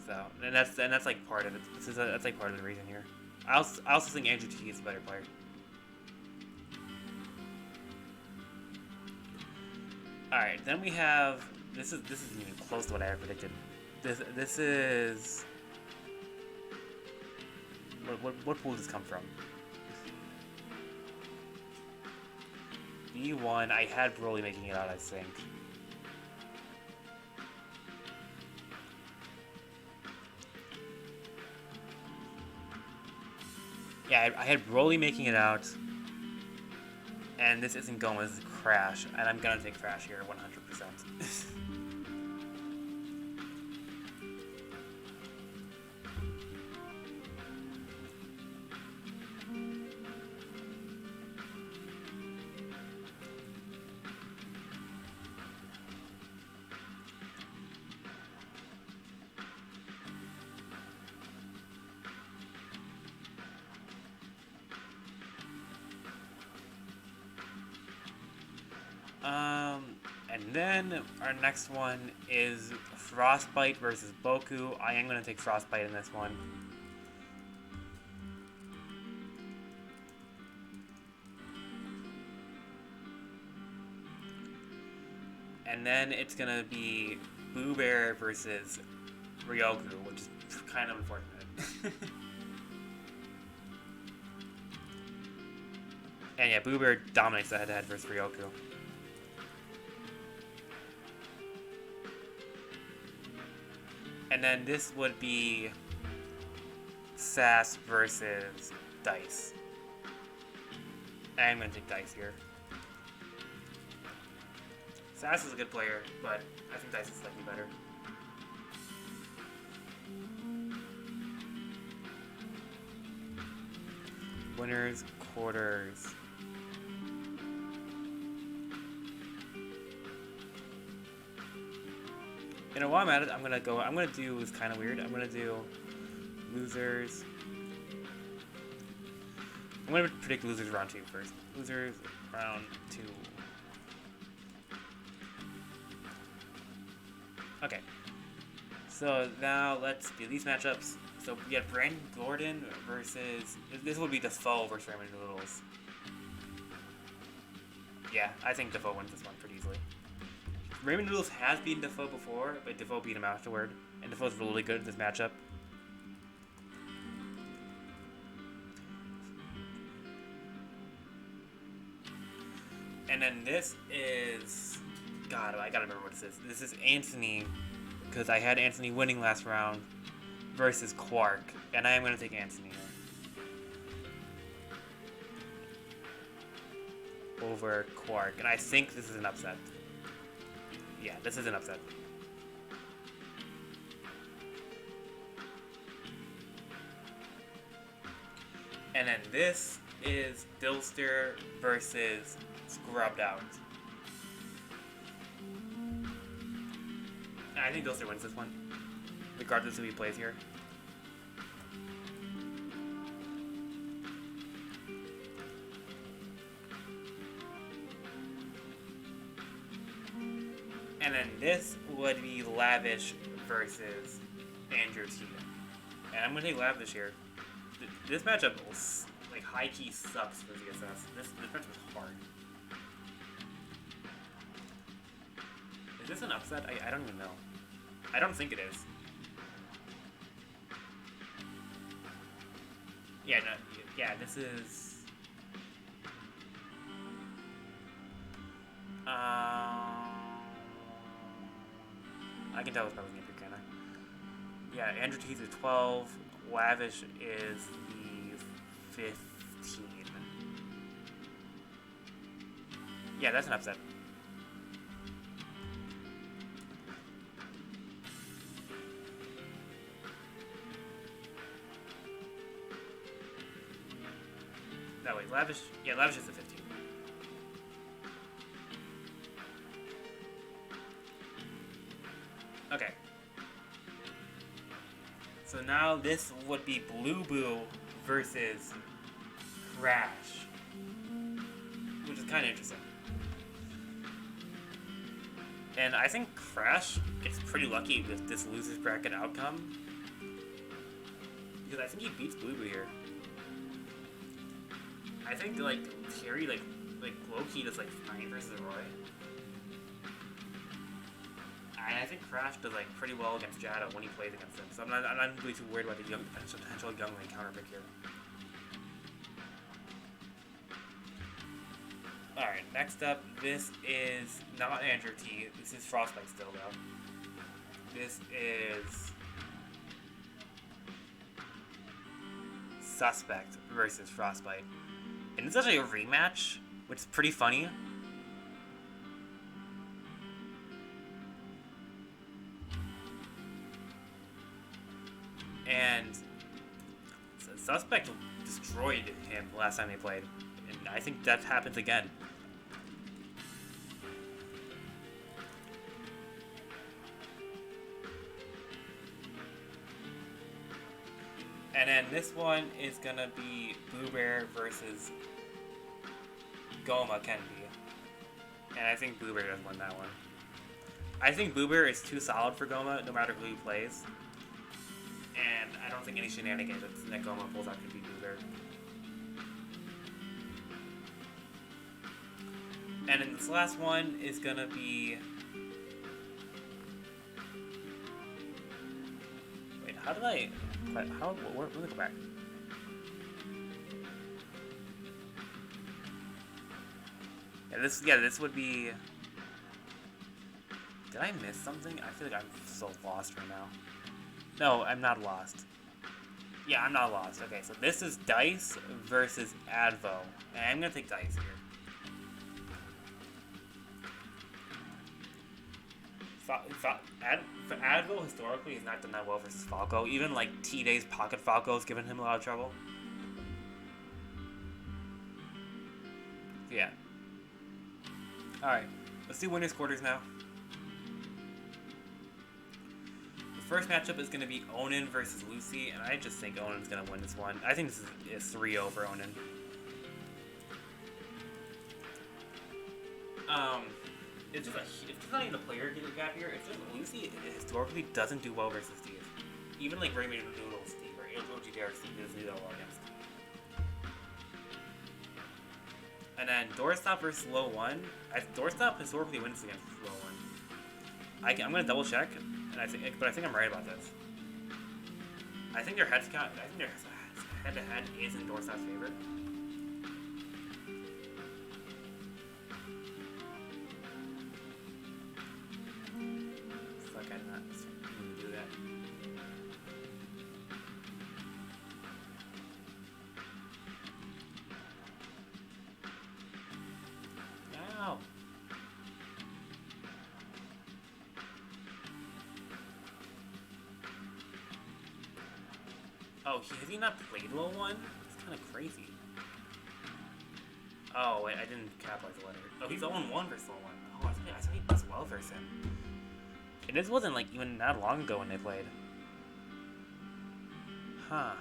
[SPEAKER 1] So, and that's like part of it. That's like part of the reason here. I also think Andrew T is a better player. Alright, then we have this isn't even close to what I had predicted. This is what pool does this come from? B1, I had Broly making it out, I think. Yeah, I had Broly making it out. And this isn't going, this is Crash. And I'm gonna take Crash here 100%. And then our next one is Frostbite versus Boku. I am going to take Frostbite in this one. And then it's going to be Boo Bear versus Ryoku, which is kind of unfortunate. And yeah, Boo Bear dominates the head-to-head versus Ryoku. And then this would be Sass versus Dice. I'm going to take Dice here. Sass is a good player, but I think Dice is slightly better. Winners, quarters. You know, while I'm at it, I'm gonna do is kind of weird. I'm gonna do losers. I'm gonna predict losers round 2 first. Losers round 2. Okay. So now let's do these matchups. So we have Brandon Gordon versus... This would be Defoe versus Raymond Noodles. Yeah, I think Defoe wins this one pretty easily. Raymond Noodles has beaten Defoe before, but Defoe beat him afterward. And Defoe's really good at this matchup. And then this is... God, I gotta remember what this is. This is Anthony, because I had Anthony winning last round, versus Quark. And I am gonna take Anthony over Quark. And I think this is an upset. Yeah, this is an upset. And then this is Dilster versus Scrubbed Out. And I think Dilster wins this one, regardless of who he plays here. And then this would be Lavish versus Andrew T. And I'm going to take Lavish here. This matchup, like, high-key sucks for ZSS. This matchup is hard. Is this an upset? I don't even know. I don't think it is. Yeah, no, yeah, this is... I can tell it's probably Andrew, can I? Yeah, Andrew Teeth is 12. Lavish is the 15. Yeah, that's an upset. No, wait, Lavish... Yeah, Lavish is the 15. Okay. So now this would be Blue Boo versus Crash, which is kind of interesting. And I think Crash gets pretty lucky with this losers bracket outcome, because I think he beats Blue Boo here. I think like Terry like low-key does like fine versus Roy. And I think Crash does like pretty well against Jado when he plays against him, so I'm not really too worried about the potential young lane counter pick here. Alright, next up, this is not Andrew T. This is Frostbite still though. This is Suspect versus Frostbite. And it's actually a rematch, which is pretty funny. And Suspect destroyed him last time they played. And I think that happens again. And then this one is gonna be Boo Bear versus Goma Kennedy. And I think Boo Bear does win that one. I think Boo Bear is too solid for Goma, no matter who he plays. And I don't think any shenanigans that Goma pulls out can beat Boo Bear. And then this last one is gonna be How did I? How? Let me go back. Yeah, this would be. Did I miss something? I feel like I'm so lost right now. No, I'm not lost. Yeah, I'm not lost. Okay, so this is Dice versus Advo. And I'm gonna take Dice here. Advo historically has not done that well versus Falco. Even like T-Day's Pocket Falco has given him a lot of trouble. Yeah. Alright, let's do winners quarters now. The first matchup is going to be Onin versus Lucy, and I just think Onin's going to win this one. I think this is 3-0 for Onin. It's not even a player gap here. It's just Lucy historically doesn't do well versus Steve. Even like Raymond Noodle Steve or OG Steve doesn't do that well against. And then Doorstop versus Low 1. Doorstop historically wins against Low 1. I'm gonna double check, but I think I'm right about this. I think their head-to-head is in Doorstop's favor. Fuck, I did not do that. Ow. Oh, has he not played Low 1? It's kind of crazy. Oh, wait, I didn't capitalize the letter. Oh, he's 0-1 versus Low 1. Oh, I thought he does well versus him. This wasn't, like, even that long ago when they played. Huh.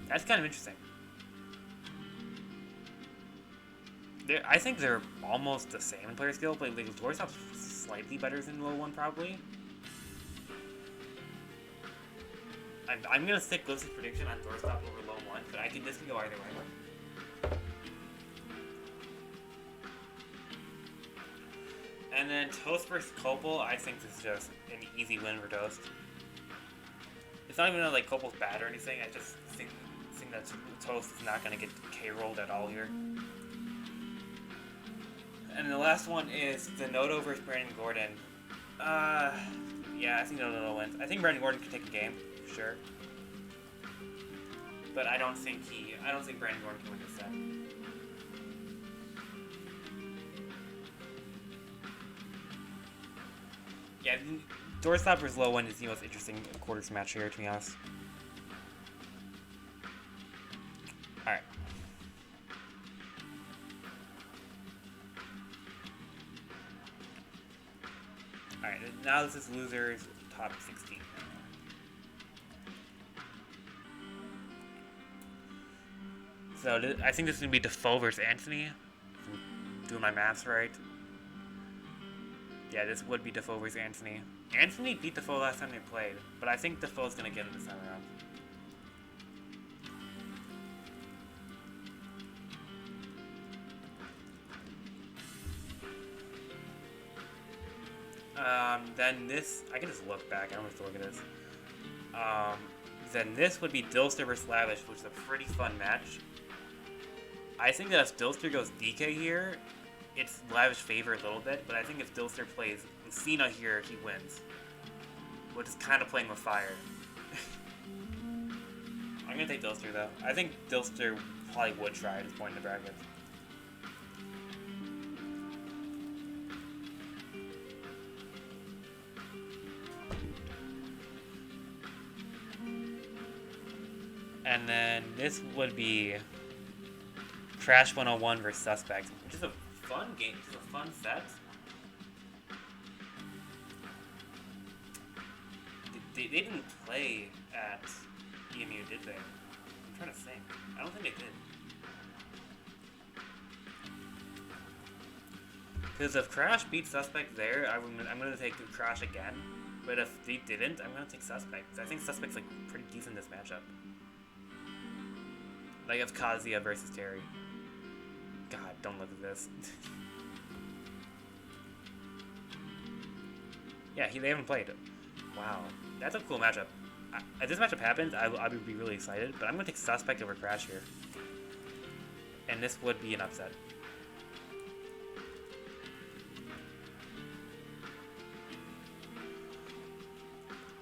[SPEAKER 1] That's kind of interesting. I think they're almost the same in player skill, but like, Doorstop's slightly better than Low 1, probably. I'm gonna stick with this prediction on Doorstop over Low 1, but this can go either way. And then Toast versus Copel, I think this is just an easy win for Toast. It's not even like Copel's bad or anything. I just think that Toast is not gonna get K-rolled at all here. And the last one is Zenodo versus Brandon Gordon. Yeah, I think Zenodo wins. I think Brandon Gordon can take a game, for sure. But I don't think Brandon Gordon can win this set. Yeah, Doorstop versus Low 1 is the most interesting quarters match here, to be honest. Alright. Alright, now this is losers top 16. So I think this is going to be Defoe versus Anthony. If I'm doing my maths right. Yeah, this would be Defoe versus Anthony. Anthony beat Defoe last time they played, but I think Defoe's going to get him this time around. Then this, I can just look back, I don't have to look at this. Then this would be Dilster versus Lavish, which is a pretty fun match. I think that if Dilster goes DK here, it's Lavish favor a little bit, but I think if Dilster plays Cena here, he wins. Which is kind of playing with fire. I'm gonna take Dilster though. I think Dilster probably would try at this point in the bracket. And then this would be Crash 101 versus Suspect, which is a fun game, which is a fun set. They didn't play at EMU, did they? I'm trying to think. I don't think they did. Because if Crash beats Suspect there, I'm going to take Crash again. But if they didn't, I'm going to take Suspect. Because I think Suspect's like pretty decent in this matchup. Like if Kazuya versus Terry. God, don't look at this. Yeah, they haven't played. Wow, that's a cool matchup. If this matchup happens, I would be really excited, but I'm going to take Suspect over Crash here. And this would be an upset.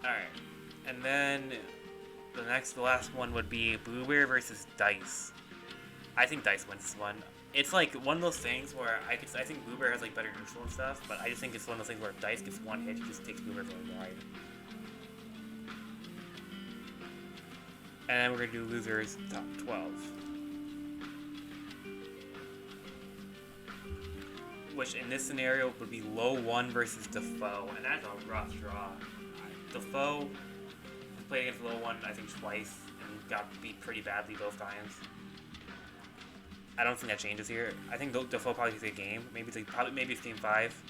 [SPEAKER 1] Alright, and then the last one would be Blueberry versus Dice. I think Dice wins this one. It's like one of those things where I think Blueberry has like better neutral and stuff, but I just think it's one of those things where if Dice gets one hit, he just takes Blueberry for a ride. And then we're gonna do losers top 12. Which in this scenario would be low 1 versus Defoe, and that's a rough draw. Defoe has played against low 1, I think, twice, and got beat pretty badly both times. I don't think that changes here. I think Defoe probably takes a game. Maybe it's game 5.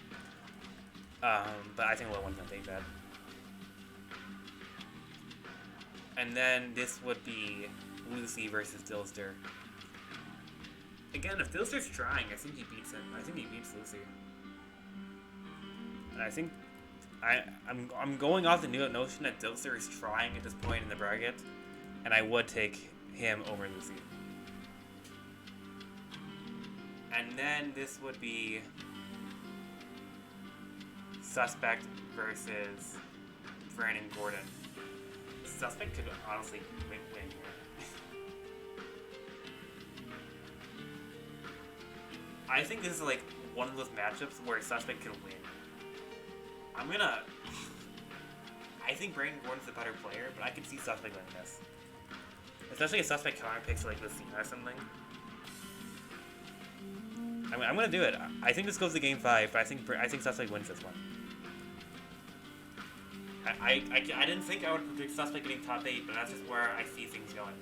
[SPEAKER 1] But I think low 1's gonna take that. And then this would be Lucy versus Dilster. Again, if Dilster's trying, I think he beats him. I think he beats Lucy. And I think I'm going off the notion that Dilster is trying at this point in the bracket, and I would take him over Lucy. And then this would be Suspect versus Brandon Gordon. Suspect could honestly win here. I think this is like one of those matchups where Suspect can win. I think Brandon Gordon's the better player, but I can see Suspect winning this. Especially if Suspect counter picks like the scene or something. I'm gonna do it. I think this goes to game 5, but I think Suspect wins this one. I didn't think I would predict Suspect getting top 8, but that's just where I see things going.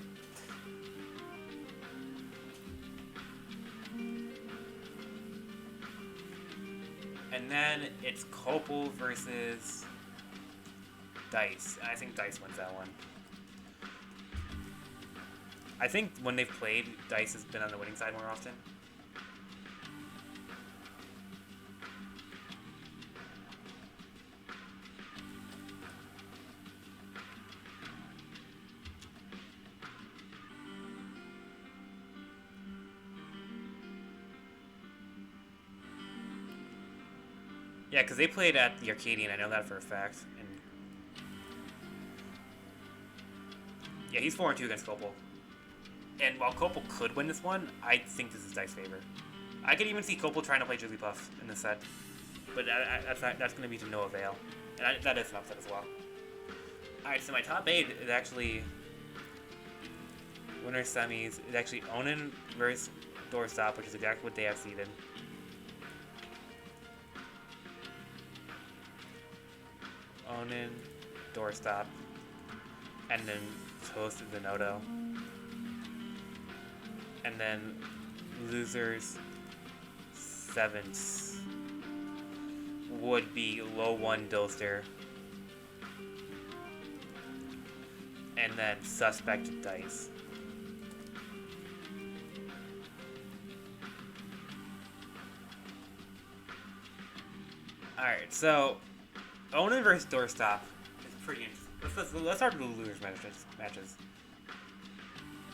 [SPEAKER 1] And then it's Copel versus Dice. And I think Dice wins that one. I think when they've played, Dice has been on the winning side more often. Yeah, because they played at the Arcadian, I know that for a fact. And yeah, he's 4-2 against Copel. And while Copel could win this one, I think this is Dice's favor. I could even see Copel trying to play Jigglypuff in this set, but that's going to be to no avail. And that is an upset as well. Alright, so my top 8 is actually winner semis. Is actually Onin versus Doorstop, which is exactly what they have seeded. Onin, Doorstop, and then Toast and Denoto. And then losers 7th would be low 1 Dilster. And then Suspect Dice. Alright, so Onin versus Doorstop is pretty interesting. Let's start with the losers matches.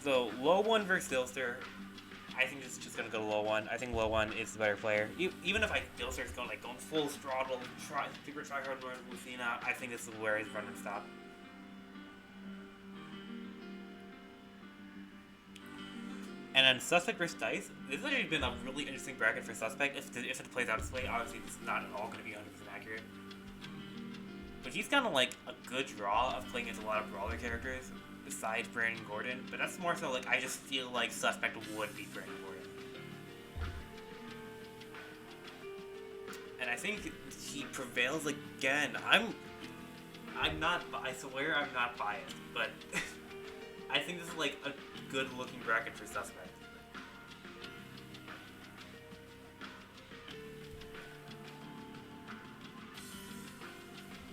[SPEAKER 1] So low 1 versus Dilster, I think this is just gonna go to low 1. I think low 1 is the better player. Even if Dilster's going full throttle, super tryhard with Lucina, I think this is where his run and stop. And then Suspect versus Dice. This has actually been a really interesting bracket for Suspect. If it plays out this way, obviously it's not at all going to be 100% accurate. But he's kind of like a good draw of playing against a lot of brawler characters besides Brandon Gordon. But that's more so like I just feel like Suspect would beat Brandon Gordon. And I think he prevails again. I'm not, I swear I'm not biased, but I think this is like a good looking bracket for Suspect.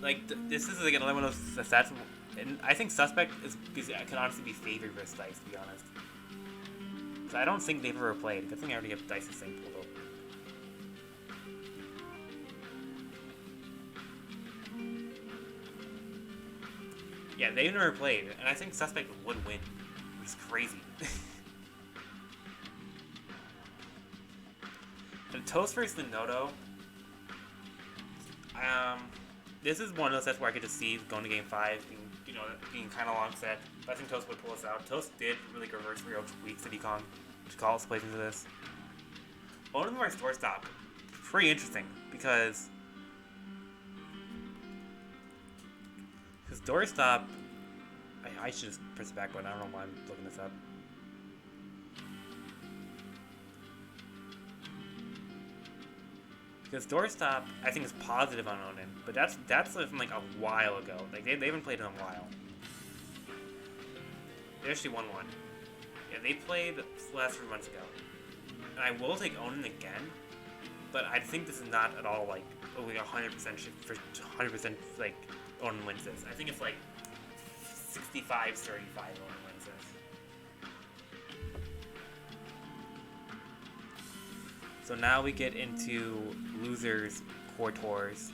[SPEAKER 1] Like, this is like another one of those stats, and I think Suspect can honestly be favored versus Dice, to be honest. Because I don't think they've ever played. I think I already have Dice's thing pulled up. Yeah, they've never played, and I think Suspect would win, which is crazy. And Toast versus the Noto. This is one of those sets where I could just see going to game 5 being kind of long set. But I think Toast would pull us out. Toast did really reverse real weak City Kong, which calls plays into this. Owen versus Doorstop, pretty interesting because Doorstop. I should just press the back button. I don't know why I'm looking this up. Because Doorstop, I think, is positive on Onin, but that's from like a while ago. Like they haven't played in a while. They actually won one. Yeah, they played last 3 months ago. And I will take Onin again, but I think this is not at all like 100% for 100% like Onin wins this. I think it's like 65-35 Onin wins this. So now we get into losers core tours,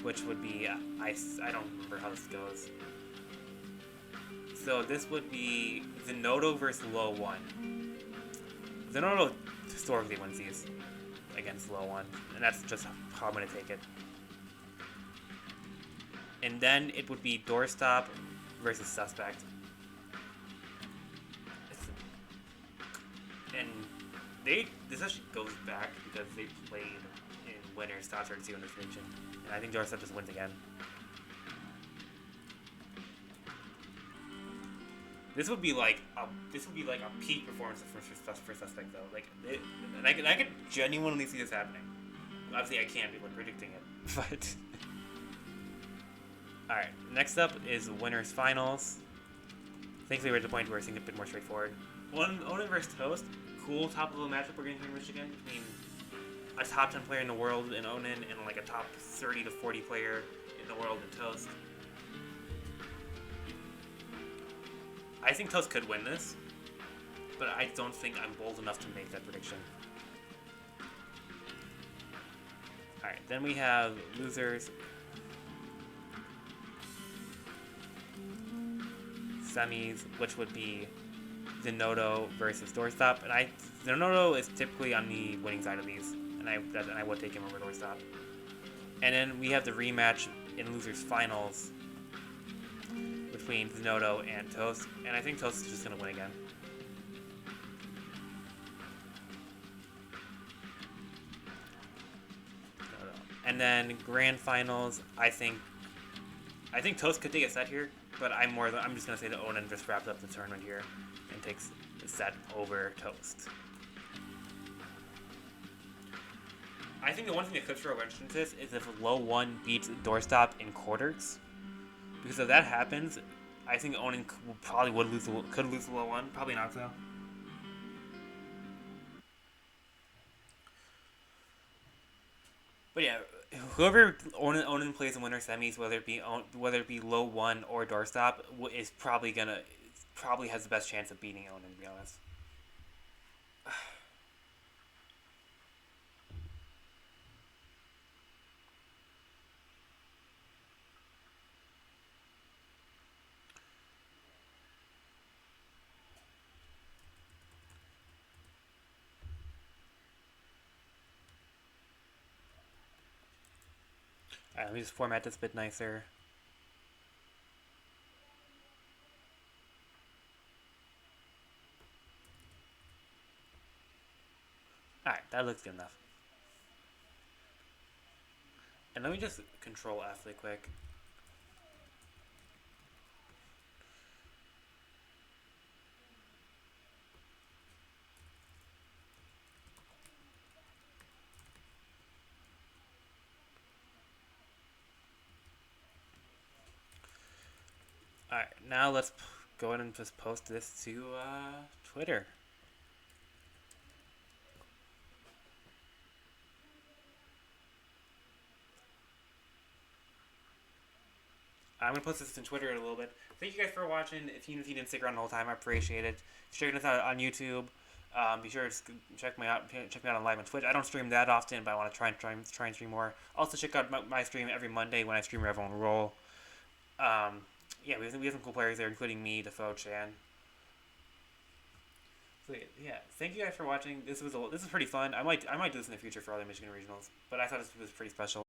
[SPEAKER 1] which would be I don't remember how this goes. So this would be Zenodo versus Low 1. Zenodo historically wins these against Low 1, and that's just how I'm going to take it. And then it would be Doorstop versus Suspect. And this actually goes back because they played in winners top 32 in this region. And I think Doorstop just wins again. This would be like a peak performance for Suspect though. Like, and I could genuinely see this happening. Obviously, I can't be predicting it, but all right. Next up is winners finals. Thankfully, we're at the point where it's a bit more straightforward. Onin versus Toast. Cool top level matchup we're getting here in Michigan between a top 10 player in the world in Onin and like a top 30 to 40 player in the world in Toast. I think Toast could win this, but I don't think I'm bold enough to make that prediction. Alright, then we have losers. Semis, which would be Zenodo versus Doorstop, and Zenodo is typically on the winning side of these, and I would take him over Doorstop. And then we have the rematch in losers finals between Zenodo and Toast, and I think Toast is just gonna win again. And then grand finals, I think Toast could take a set here, but I'm just gonna say that Onin just wraps up the tournament here and takes the set over Toast. I think the one thing that could throw a wrench into this is if Low 1 beats Doorstop in quarters, because if that happens, I think Onin could lose Low 1. Probably not so. But yeah, whoever Onin plays in winter semis, whether it be Low 1 or Doorstop, is probably has the best chance of beating Onin, to be honest. Alright, let me just format this a bit nicer. Alright, that looks good enough. And let me just control F really quick. Alright, now let's go ahead and just post this to Twitter. I'm going to post this on Twitter in a little bit. Thank you guys for watching. If you didn't stick around the whole time, I appreciate it. If you're checking us out on YouTube, Be sure to check me out on live on Twitch. I don't stream that often, but I want to try and stream more. Also, check out my stream every Monday when I stream Revel and Roll. Yeah, we have some cool players there, including me, Defoe, Chan. So yeah, thank you guys for watching. This is pretty fun. I might do this in the future for other Michigan regionals, but I thought this was pretty special.